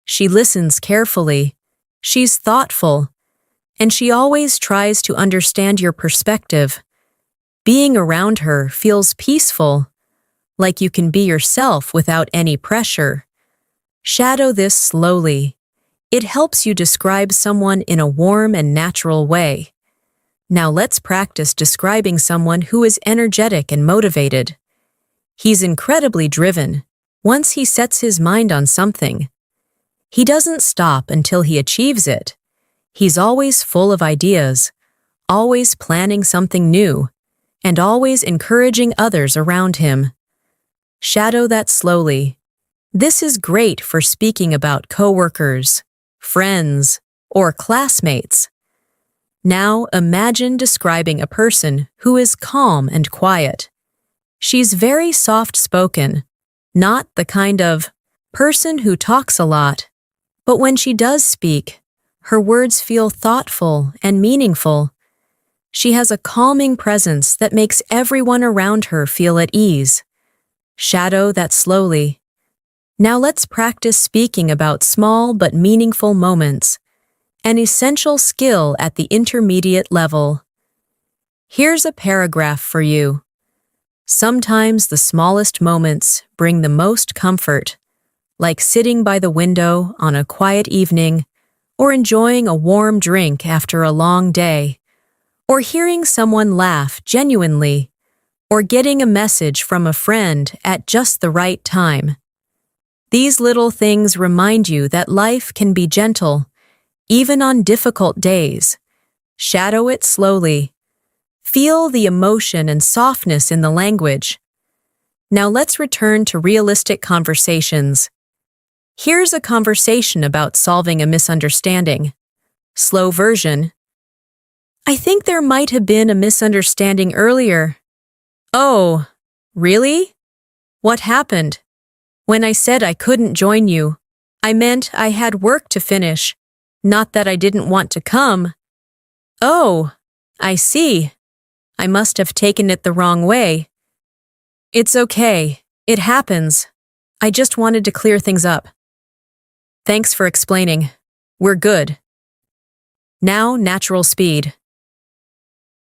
She listens carefully, she's thoughtful, and she always tries to understand your perspective. Being around her feels peaceful, like you can be yourself without any pressure. Shadow this slowly. It helps you describe someone in a warm and natural way. Now let's practice describing someone who is energetic and motivated. He's incredibly driven. Once he sets his mind on something, he doesn't stop until he achieves it. He's always full of ideas, always planning something new, and always encouraging others around him. Shadow that slowly. This is great for speaking about coworkers, friends, or classmates. Now imagine describing a person who is calm and quiet. She's very soft-spoken, not the kind of person who talks a lot. But when she does speak, her words feel thoughtful and meaningful. She has a calming presence that makes everyone around her feel at ease. Shadow that slowly. Now let's practice speaking about small but meaningful moments, an essential skill at the intermediate level. Here's a paragraph for you. Sometimes the smallest moments bring the most comfort, like sitting by the window on a quiet evening, or enjoying a warm drink after a long day, or hearing someone laugh genuinely, or getting a message from a friend at just the right time. These little things remind you that life can be gentle, even on difficult days. Shadow it slowly. Feel the emotion and softness in the language. Now let's return to realistic conversations. Here's a conversation about solving a misunderstanding. Slow version. I think there might have been a misunderstanding earlier. Oh, really? What happened? When I said I couldn't join you, I meant I had work to finish, not that I didn't want to come. Oh, I see. I must have taken it the wrong way. It's okay. It happens. I just wanted to clear things up. Thanks for explaining. We're good. Now, natural speed.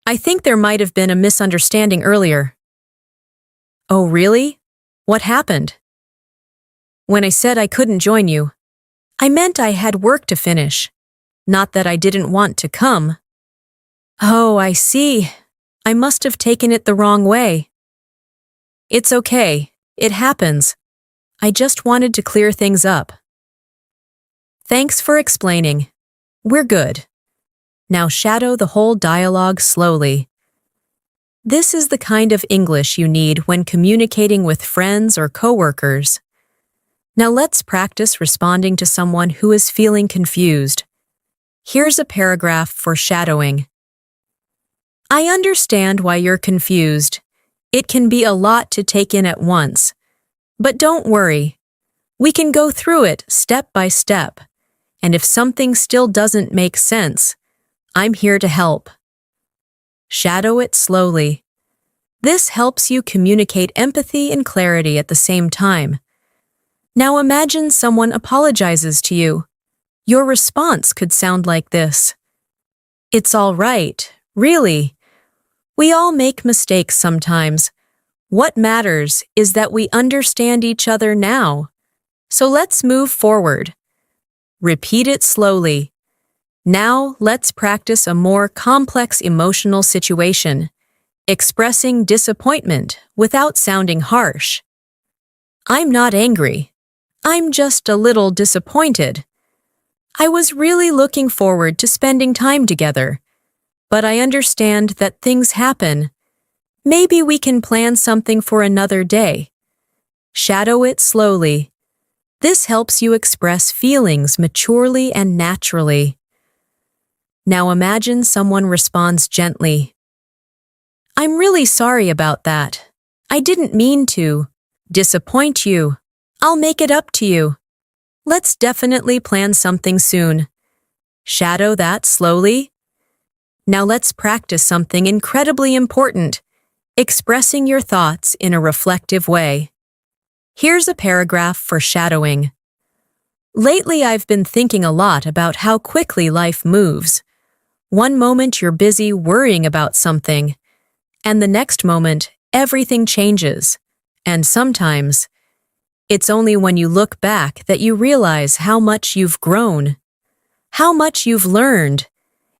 I think there might have been a misunderstanding earlier. Oh, really? What happened? When I said I couldn't join you, I meant I had work to finish, not that I didn't want to come. Oh, I see. I must have taken it the wrong way. It's okay. It happens. I just wanted to clear things up. Thanks for explaining. We're good. Now shadow the whole dialogue slowly. This is the kind of English you need when communicating with friends or coworkers. Now let's practice responding to someone who is feeling confused. Here's a paragraph for shadowing. I understand why you're confused. It can be a lot to take in at once. But don't worry. We can go through it step by step. And if something still doesn't make sense, I'm here to help. Shadow it slowly. This helps you communicate empathy and clarity at the same time. Now imagine someone apologizes to you. Your response could sound like this. It's all right. Really. We all make mistakes sometimes. What matters is that we understand each other now. So let's move forward. Repeat it slowly. Now let's practice a more complex emotional situation, expressing disappointment without sounding harsh. I'm not angry. I'm just a little disappointed. I was really looking forward to spending time together, but I understand that things happen. Maybe we can plan something for another day. Shadow it slowly. This helps you express feelings maturely and naturally. Now imagine someone responds gently. I'm really sorry about that. I didn't mean to disappoint you. I'll make it up to you. Let's definitely plan something soon. Shadow that slowly. Now let's practice something incredibly important, expressing your thoughts in a reflective way. Here's a paragraph for shadowing. Lately, I've been thinking a lot about how quickly life moves. One moment you're busy worrying about something, and the next moment, everything changes. And sometimes, it's only when you look back that you realize how much you've grown, how much you've learned,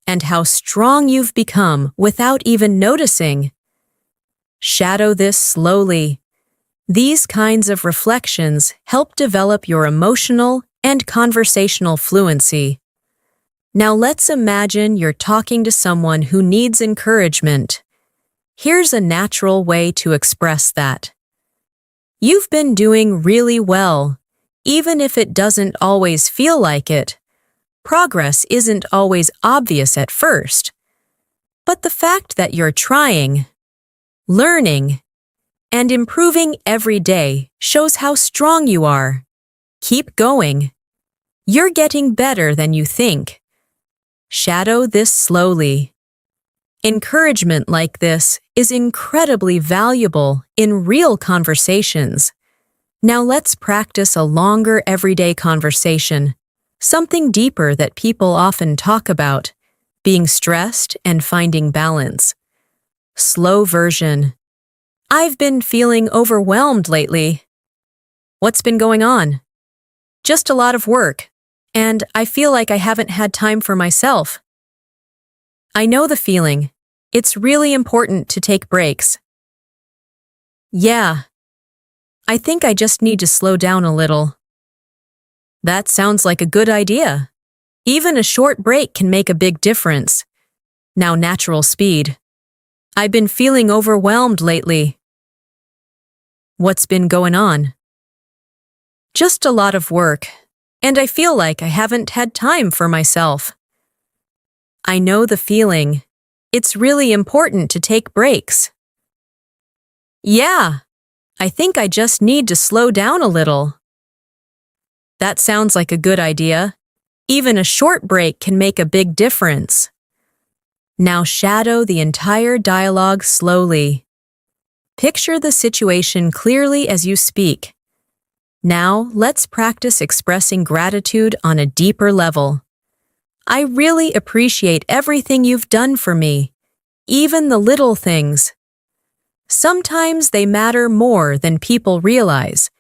and how strong you've become without even noticing. Shadow this slowly. These kinds of reflections help develop your emotional and conversational fluency. Now let's imagine you're talking to someone who needs encouragement. Here's a natural way to express that. You've been doing really well, even if it doesn't always feel like it. Progress isn't always obvious at first. But the fact that you're trying, learning, and improving every day shows how strong you are. Keep going. You're getting better than you think. Shadow this slowly. Encouragement like this is incredibly valuable in real conversations. Now let's practice a longer everyday conversation, something deeper that people often talk about, being stressed and finding balance. Slow version. I've been feeling overwhelmed lately. What's been going on? Just a lot of work, and I feel like I haven't had time for myself. I know the feeling. It's really important to take breaks. Yeah. I think I just need to slow down a little. That sounds like a good idea. Even a short break can make a big difference. Now natural speed. I've been feeling overwhelmed lately. What's been going on? Just a lot of work, and I feel like I haven't had time for myself. I know the feeling. It's really important to take breaks. Yeah, I think I just need to slow down a little. That sounds like a good idea. Even a short break can make a big difference. Now shadow the entire dialogue slowly. Picture the situation clearly as you speak. Now, let's practice expressing gratitude on a deeper level. I really appreciate everything you've done for me, even the little things. Sometimes they matter more than people realize,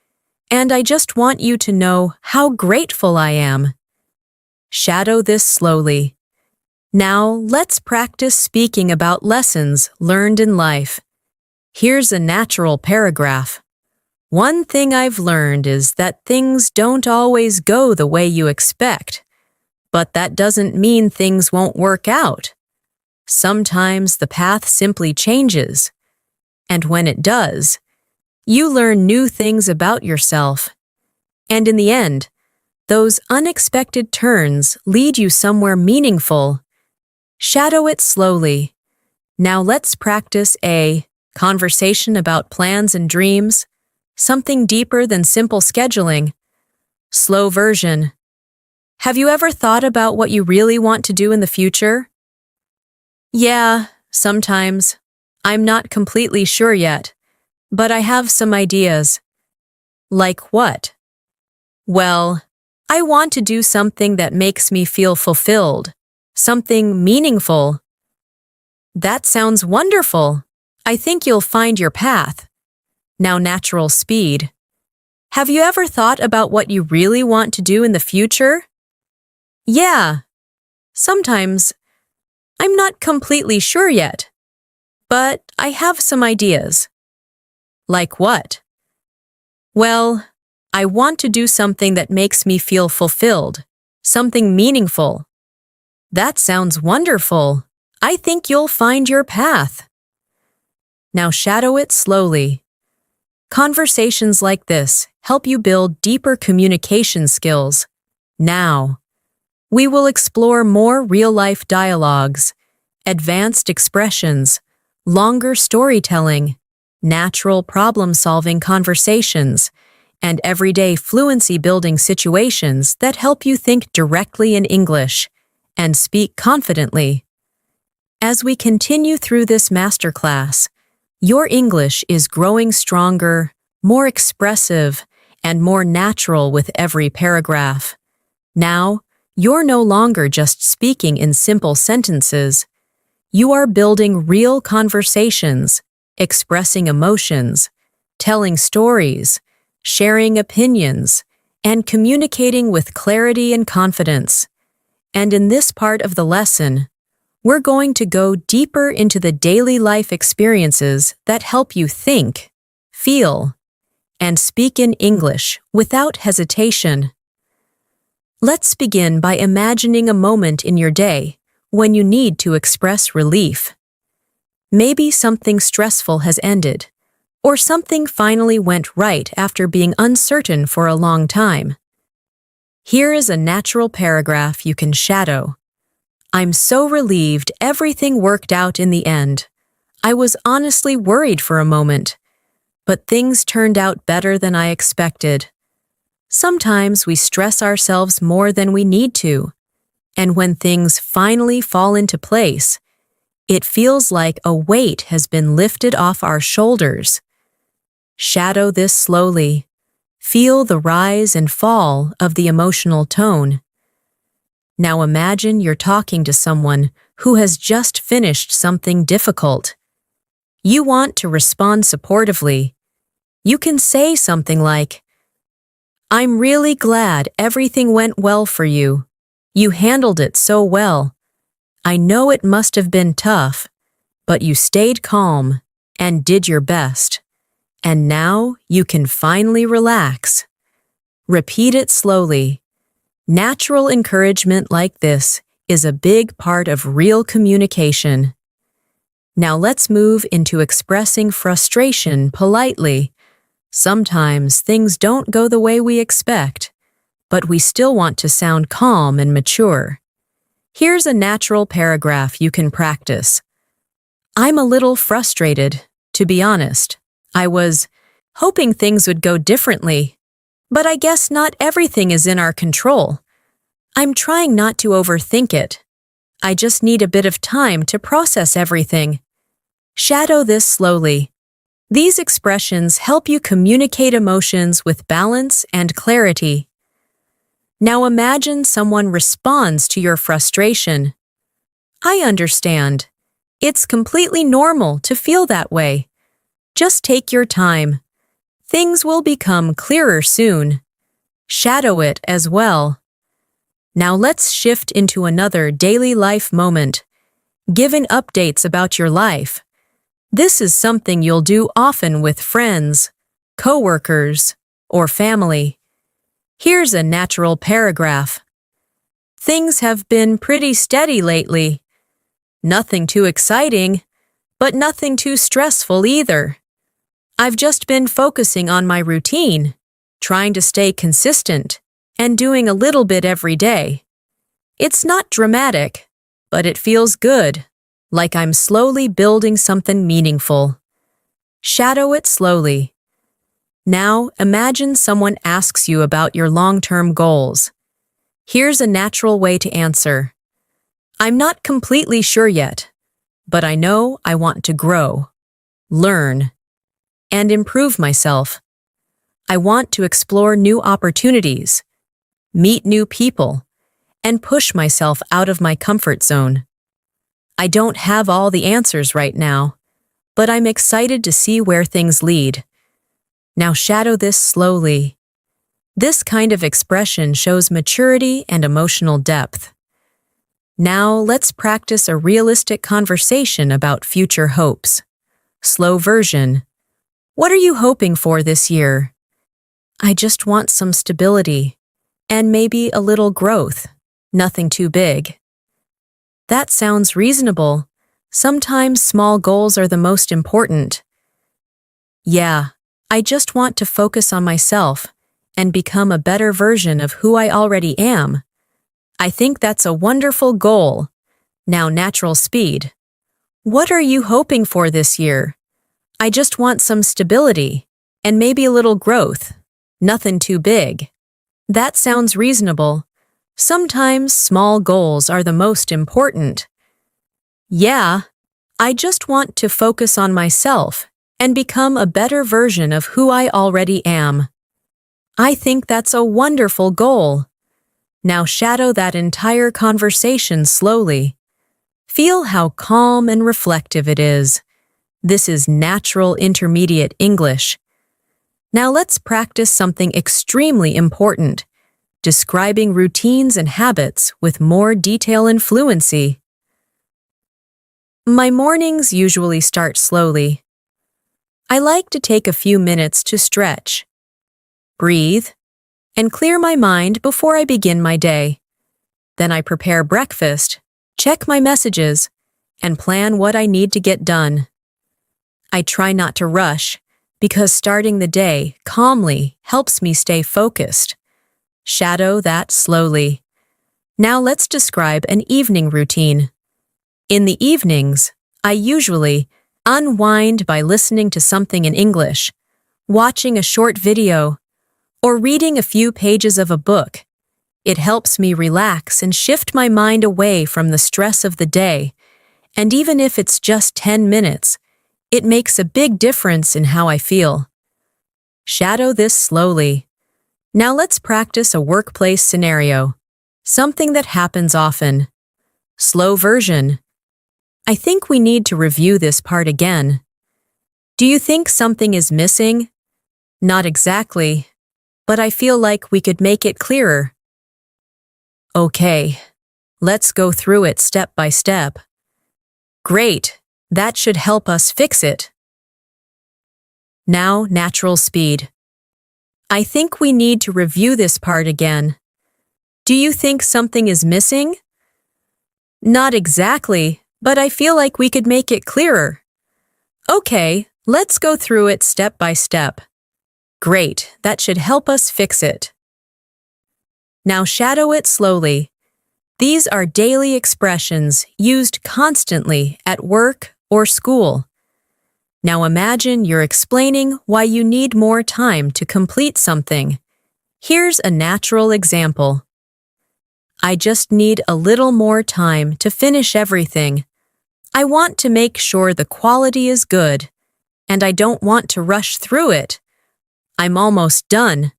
and I just want you to know how grateful I am. Shadow this slowly. Now, let's practice speaking about lessons learned in life. Here's a natural paragraph. One thing I've learned is that things don't always go the way you expect, but that doesn't mean things won't work out. Sometimes the path simply changes, and when it does, you learn new things about yourself. And in the end, those unexpected turns lead you somewhere meaningful. Shadow it slowly. Now let's practice a conversation about plans and dreams, something deeper than simple scheduling. Slow version. Have you ever thought about what you really want to do in the future? Yeah, sometimes. I'm not completely sure yet, but I have some ideas. Like what? Well, I want to do something that makes me feel fulfilled, something meaningful. That sounds wonderful. I think you'll find your path. Now, natural speed. Have you ever thought about what you really want to do in the future? Yeah. Sometimes I'm not completely sure yet, but I have some ideas. Like what? Well, I want to do something that makes me feel fulfilled, something meaningful. That sounds wonderful. I think you'll find your path. Now shadow it slowly. Conversations like this help you build deeper communication skills. Now, we will explore more real-life dialogues, advanced expressions, longer storytelling, natural problem-solving conversations, and everyday fluency-building situations that help you think directly in English and speak confidently. As we continue through this masterclass, your English is growing stronger, more expressive, and more natural with every paragraph. Now, you're no longer just speaking in simple sentences. You are building real conversations, expressing emotions, telling stories, sharing opinions, and communicating with clarity and confidence. And in this part of the lesson, we're going to go deeper into the daily life experiences that help you think, feel, and speak in English without hesitation. Let's begin by imagining a moment in your day when you need to express relief. Maybe something stressful has ended, or something finally went right after being uncertain for a long time. Here is a natural paragraph you can shadow. I'm so relieved everything worked out in the end. I was honestly worried for a moment, but things turned out better than I expected. Sometimes we stress ourselves more than we need to, and when things finally fall into place, it feels like a weight has been lifted off our shoulders. Shadow this slowly. Feel the rise and fall of the emotional tone. Now imagine you're talking to someone who has just finished something difficult. You want to respond supportively. You can say something like, "I'm really glad everything went well for you. You handled it so well. I know it must have been tough, but you stayed calm and did your best. And now you can finally relax." Repeat it slowly. Natural encouragement like this is a big part of real communication. Now let's move into expressing frustration politely. Sometimes things don't go the way we expect, but we still want to sound calm and mature. Here's a natural paragraph you can practice. I'm a little frustrated, to be honest. I was hoping things would go differently, but I guess not everything is in our control. I'm trying not to overthink it. I just need a bit of time to process everything. Shadow this slowly. These expressions help you communicate emotions with balance and clarity. Now imagine someone responds to your frustration. I understand. It's completely normal to feel that way. Just take your time. Things will become clearer soon. Shadow it as well. Now let's shift into another daily life moment. Giving updates about your life. This is something you'll do often with friends, coworkers, or family. Here's a natural paragraph. Things have been pretty steady lately. Nothing too exciting, but nothing too stressful either. I've just been focusing on my routine, trying to stay consistent, and doing a little bit every day. It's not dramatic, but it feels good, like I'm slowly building something meaningful. Shadow it slowly. Now imagine someone asks you about your long-term goals. Here's a natural way to answer. I'm not completely sure yet, but I know I want to grow, learn, and improve myself. I want to explore new opportunities, meet new people, and push myself out of my comfort zone. I don't have all the answers right now, but I'm excited to see where things lead. Now shadow this slowly. This kind of expression shows maturity and emotional depth. Now let's practice a realistic conversation about future hopes. Slow version. What are you hoping for this year? I just want some stability, and maybe a little growth. Nothing too big. That sounds reasonable. Sometimes small goals are the most important. Yeah, I just want to focus on myself and become a better version of who I already am. I think that's a wonderful goal. Now natural speed. What are you hoping for this year? I just want some stability and maybe a little growth. Nothing too big. That sounds reasonable. Sometimes small goals are the most important. Yeah, I just want to focus on myself and become a better version of who I already am. I think that's a wonderful goal. Now shadow that entire conversation slowly. Feel how calm and reflective it is. This is natural intermediate English. Now let's practice something extremely important, describing routines and habits with more detail and fluency. My mornings usually start slowly. I like to take a few minutes to stretch, breathe, and clear my mind before I begin my day. Then I prepare breakfast, check my messages, and plan what I need to get done. I try not to rush, because starting the day calmly helps me stay focused. Shadow that slowly. Now let's describe an evening routine. In the evenings, I usually unwind by listening to something in English, watching a short video, or reading a few pages of a book. It helps me relax and shift my mind away from the stress of the day, and even if it's just 10 minutes, it makes a big difference in how I feel. Shadow this slowly. Now let's practice a workplace scenario, something that happens often. Slow version. I think we need to review this part again. Do you think something is missing? Not exactly, but I feel like we could make it clearer. Okay, let's go through it step by step. Great, that should help us fix it. Now, natural speed. I think we need to review this part again. Do you think something is missing? Not exactly, but I feel like we could make it clearer. Okay, let's go through it step by step. Great, that should help us fix it. Now shadow it slowly. These are daily expressions used constantly at work or school. Now imagine you're explaining why you need more time to complete something. Here's a natural example. I just need a little more time to finish everything. I want to make sure the quality is good, and I don't want to rush through it. I'm almost done,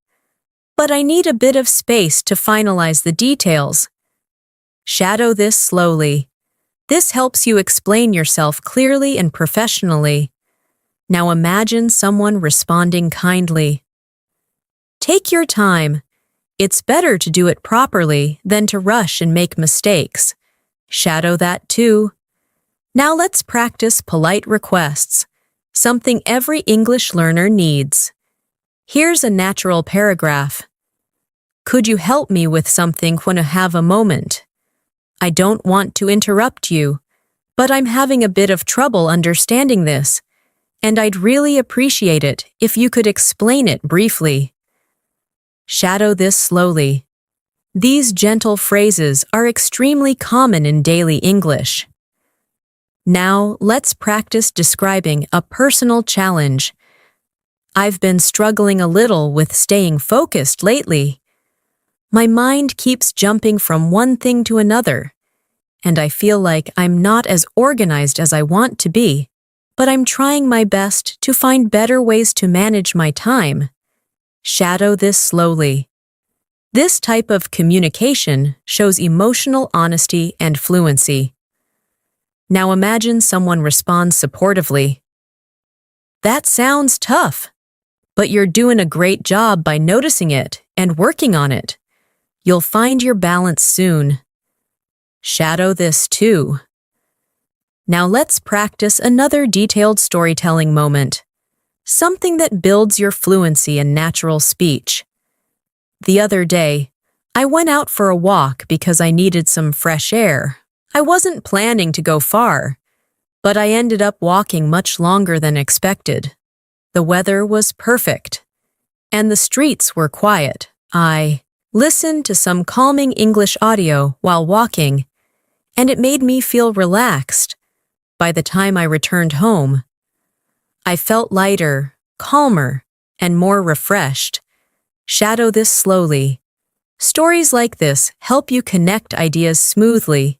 but I need a bit of space to finalize the details. Shadow this slowly. This helps you explain yourself clearly and professionally. Now imagine someone responding kindly. Take your time. It's better to do it properly than to rush and make mistakes. Shadow that too. Now let's practice polite requests, something every English learner needs. Here's a natural paragraph. Could you help me with something when I have a moment? I don't want to interrupt you, but I'm having a bit of trouble understanding this, and I'd really appreciate it if you could explain it briefly. Shadow this slowly. These gentle phrases are extremely common in daily English. Now, let's practice describing a personal challenge. I've been struggling a little with staying focused lately. My mind keeps jumping from one thing to another, and I feel like I'm not as organized as I want to be, but I'm trying my best to find better ways to manage my time. Shadow this slowly. This type of communication shows emotional honesty and fluency. Now imagine someone responds supportively. That sounds tough, but you're doing a great job by noticing it and working on it. You'll find your balance soon. Shadow this too. Now let's practice another detailed storytelling moment, something that builds your fluency and natural speech. The other day, I went out for a walk because I needed some fresh air. I wasn't planning to go far, but I ended up walking much longer than expected. The weather was perfect, and the streets were quiet. I listened to some calming English audio while walking, and it made me feel relaxed. By the time I returned home, I felt lighter, calmer, and more refreshed. Shadow this slowly. Stories like this help you connect ideas smoothly.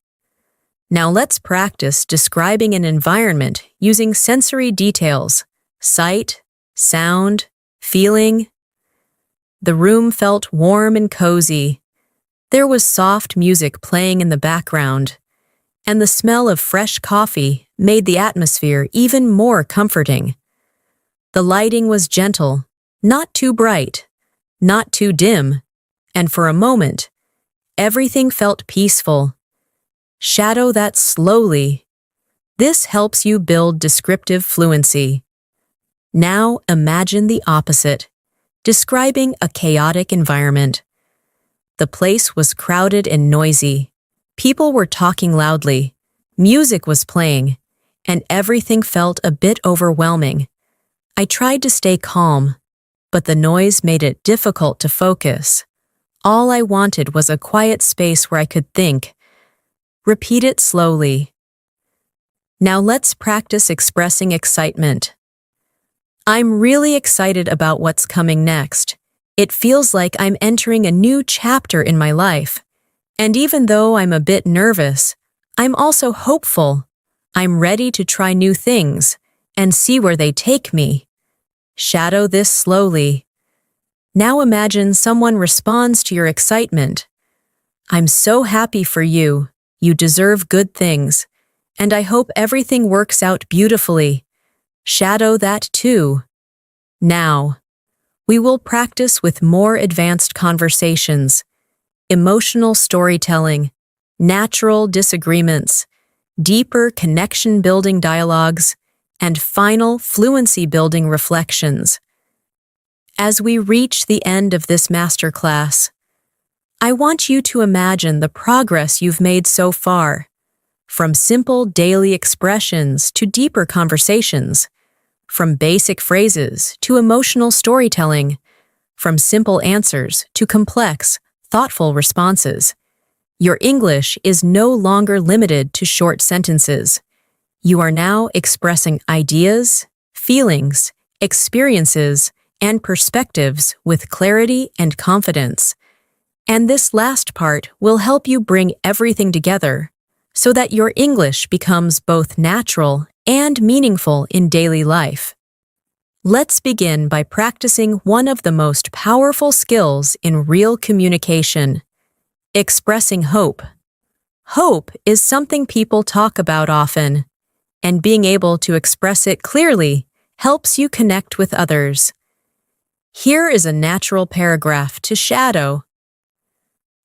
Now let's practice describing an environment using sensory details: sight, sound, feeling. The room felt warm and cozy. There was soft music playing in the background, and the smell of fresh coffee made the atmosphere even more comforting. The lighting was gentle, not too bright, not too dim, and for a moment, everything felt peaceful. Shadow that slowly. This helps you build descriptive fluency. Now imagine the opposite, describing a chaotic environment. The place was crowded and noisy. People were talking loudly, music was playing, and everything felt a bit overwhelming. I tried to stay calm, but the noise made it difficult to focus. All I wanted was a quiet space where I could think. Repeat it slowly. Now let's practice expressing excitement. I'm really excited about what's coming next. It feels like I'm entering a new chapter in my life. And even though I'm a bit nervous, I'm also hopeful. I'm ready to try new things and see where they take me. Shadow this slowly. Now imagine someone responds to your excitement. I'm so happy for you. You deserve good things, and I hope everything works out beautifully. Shadow that too. Now, we will practice with more advanced conversations, emotional storytelling, natural disagreements, deeper connection-building dialogues, and final fluency-building reflections. As we reach the end of this masterclass, I want you to imagine the progress you've made so far, from simple daily expressions to deeper conversations, from basic phrases to emotional storytelling, from simple answers to complex, thoughtful responses. Your English is no longer limited to short sentences. You are now expressing ideas, feelings, experiences, and perspectives with clarity and confidence. And this last part will help you bring everything together so that your English becomes both natural and meaningful in daily life. Let's begin by practicing one of the most powerful skills in real communication: expressing hope. Hope is something people talk about often, and being able to express it clearly helps you connect with others. Here is a natural paragraph to shadow.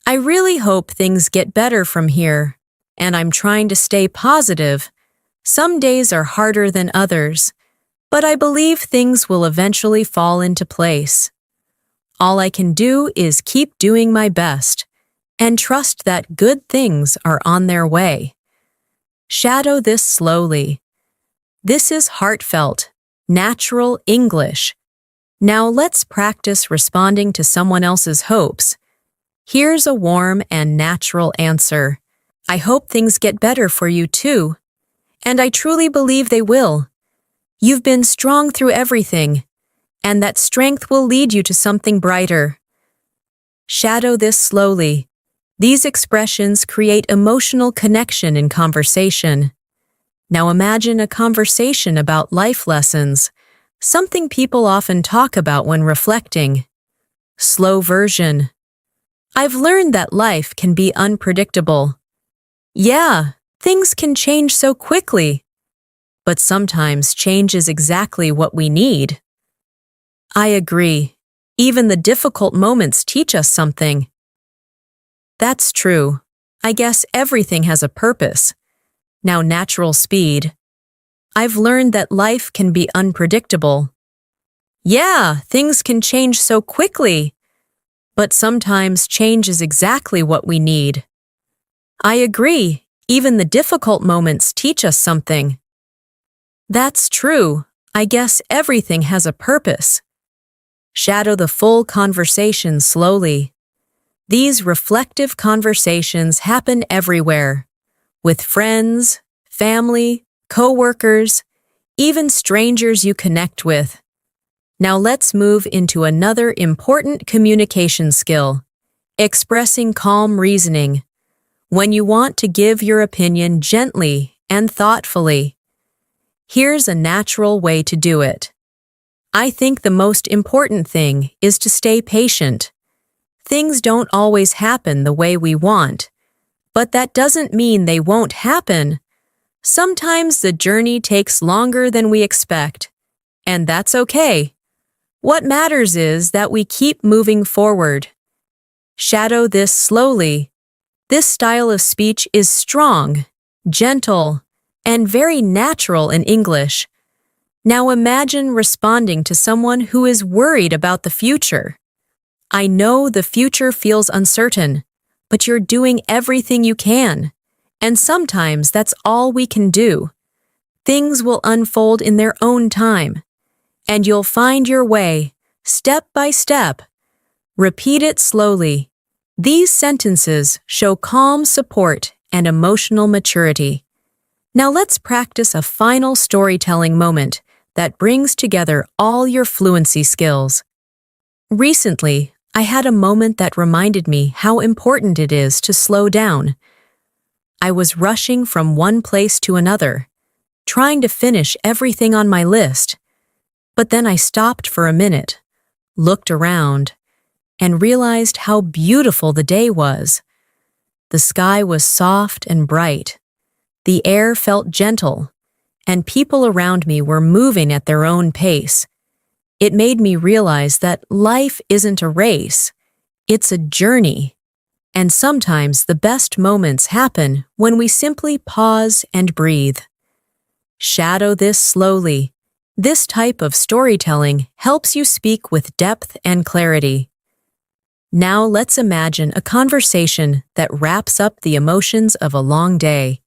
I really hope things get better from here, and I'm trying to stay positive. Some days are harder than others, but I believe things will eventually fall into place. All I can do is keep doing my best and trust that good things are on their way. Shadow this slowly. This is heartfelt, natural English. Now let's practice responding to someone else's hopes. Here's a warm and natural answer. I hope things get better for you too, and I truly believe they will. You've been strong through everything, and that strength will lead you to something brighter. Shadow this slowly. These expressions create emotional connection in conversation. Now imagine a conversation about life lessons, something people often talk about when reflecting. Slow version. I've learned that life can be unpredictable. Yeah, Things can change so quickly, but sometimes change is exactly what we need. I agree. Even the difficult moments teach us something. That's true. I guess everything has a purpose. Now, natural speed. I've learned that life can be unpredictable. Yeah, things can change so quickly, but sometimes change is exactly what we need. I agree. Even the difficult moments teach us something. That's true. I guess everything has a purpose. Shadow the full conversation slowly. These reflective conversations happen everywhere, with friends, family, coworkers, even strangers you connect with. Now let's move into another important communication skill, expressing calm reasoning. When you want to give your opinion gently and thoughtfully. Here's a natural way to do it. I think the most important thing is to stay patient. Things don't always happen the way we want, but that doesn't mean they won't happen. Sometimes the journey takes longer than we expect, and that's okay. What matters is that we keep moving forward. Shadow this slowly. This style of speech is strong, gentle, and very natural in English. Now imagine responding to someone who is worried about the future. I know the future feels uncertain, but you're doing everything you can. And sometimes that's all we can do. Things will unfold in their own time, and you'll find your way, step by step. Repeat it slowly. These sentences show calm support and emotional maturity. Now let's practice a final storytelling moment that brings together all your fluency skills. Recently, I had a moment that reminded me how important it is to slow down. I was rushing from one place to another, trying to finish everything on my list. But then I stopped for a minute, looked around, and realized how beautiful the day was. The sky was soft and bright. The air felt gentle, and people around me were moving at their own pace. It made me realize that life isn't a race, it's a journey. And sometimes the best moments happen when we simply pause and breathe. Shadow this slowly. This type of storytelling helps you speak with depth and clarity. Now let's imagine a conversation that wraps up the emotions of a long day.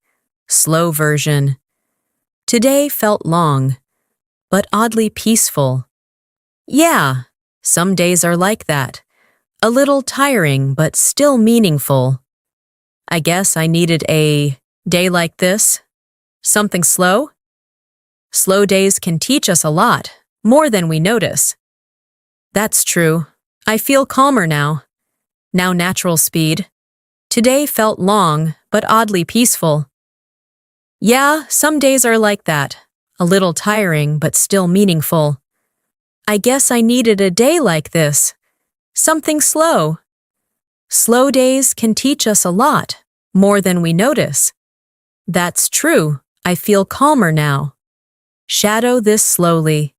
Slow version. Today felt long, but oddly peaceful. Yeah, some days are like that. A little tiring, but still meaningful. I guess I needed a day like this. Something slow? Slow days can teach us a lot, more than we notice. That's true. I feel calmer now. Now natural speed. Today felt long, but oddly peaceful. Yeah, some days are like that. A little tiring, but still meaningful. I guess I needed a day like this. Something slow. Slow days can teach us a lot, more than we notice. That's true. I feel calmer now. Shadow this slowly.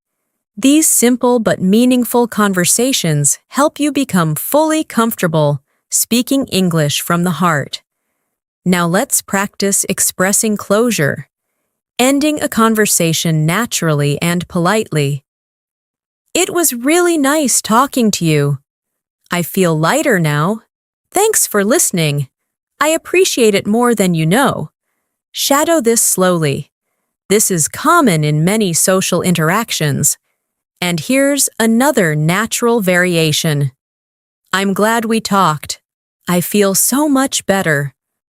These simple but meaningful conversations help you become fully comfortable speaking English from the heart. Now let's practice expressing closure, ending a conversation naturally and politely. It was really nice talking to you. I feel lighter now. Thanks for listening. I appreciate it more than you know. Shadow this slowly. This is common in many social interactions. And here's another natural variation. I'm glad we talked. I feel so much better.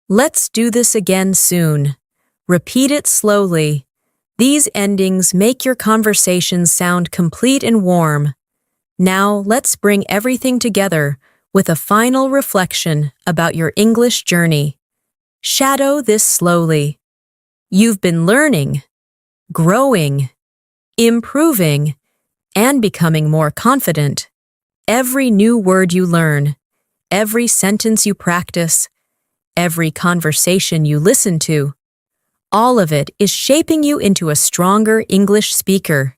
Let's do this again soon. Repeat it slowly. These endings make your conversations sound complete and warm. Now let's bring everything together with a final reflection about your English journey. Shadow this slowly. You've been learning, growing, improving, and becoming more confident. Every new word you learn, every sentence you practice, every conversation you listen to, All of it is shaping you into a stronger English speaker.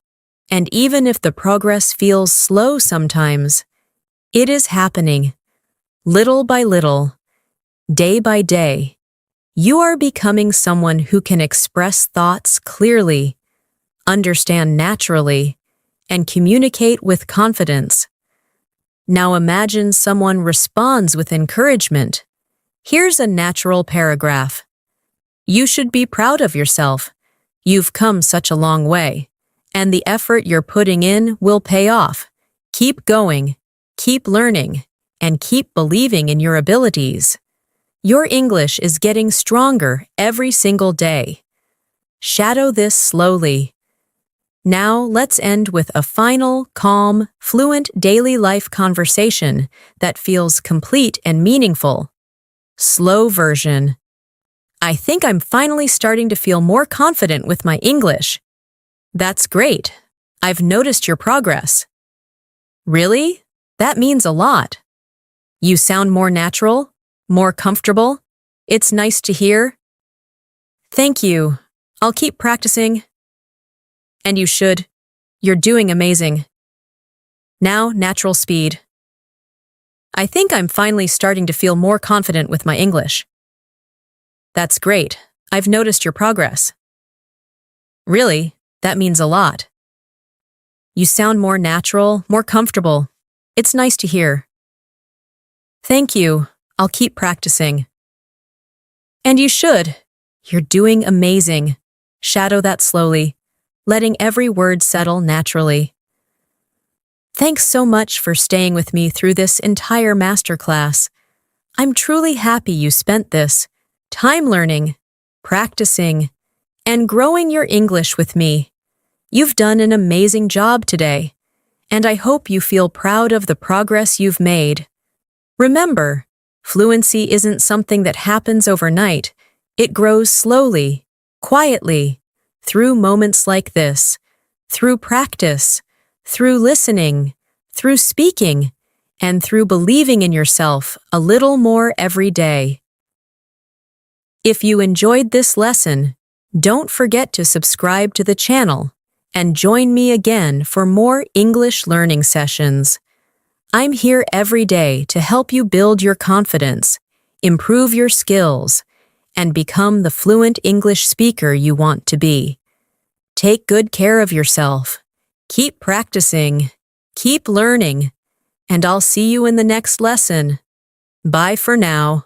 And even if the progress feels slow sometimes, it is happening. Little by little, day by day, you are becoming someone who can express thoughts clearly, understand naturally, and communicate with confidence. Now imagine someone responds with encouragement. Here's a natural paragraph. You should be proud of yourself. You've come such a long way, and the effort you're putting in will pay off. Keep going, keep learning, and keep believing in your abilities. Your English is getting stronger every single day. Shadow this slowly. Now let's end with a final, calm, fluent daily life conversation that feels complete and meaningful. Slow version. I think I'm finally starting to feel more confident with my English. That's great. I've noticed your progress. Really? That means a lot. You sound more natural, more comfortable. It's nice to hear. Thank you. I'll keep practicing. And you should. You're doing amazing. Now, natural speed. I think I'm finally starting to feel more confident with my English. That's great. I've noticed your progress. Really? That means a lot. You sound more natural, more comfortable. It's nice to hear. Thank you. I'll keep practicing. And you should. You're doing amazing. Shadow that slowly, letting every word settle naturally. Thanks so much for staying with me through this entire masterclass. I'm truly happy you spent this time learning, practicing, and growing your English with me. You've done an amazing job today, and I hope you feel proud of the progress you've made. Remember, fluency isn't something that happens overnight. It grows slowly, quietly, through moments like this, through practice, through listening, through speaking, and through believing in yourself a little more every day. If you enjoyed this lesson, don't forget to subscribe to the channel and join me again for more English learning sessions. I'm here every day to help you build your confidence, improve your skills, and become the fluent English speaker you want to be. Take good care of yourself. Keep practicing, keep learning, and I'll see you in the next lesson. Bye for now.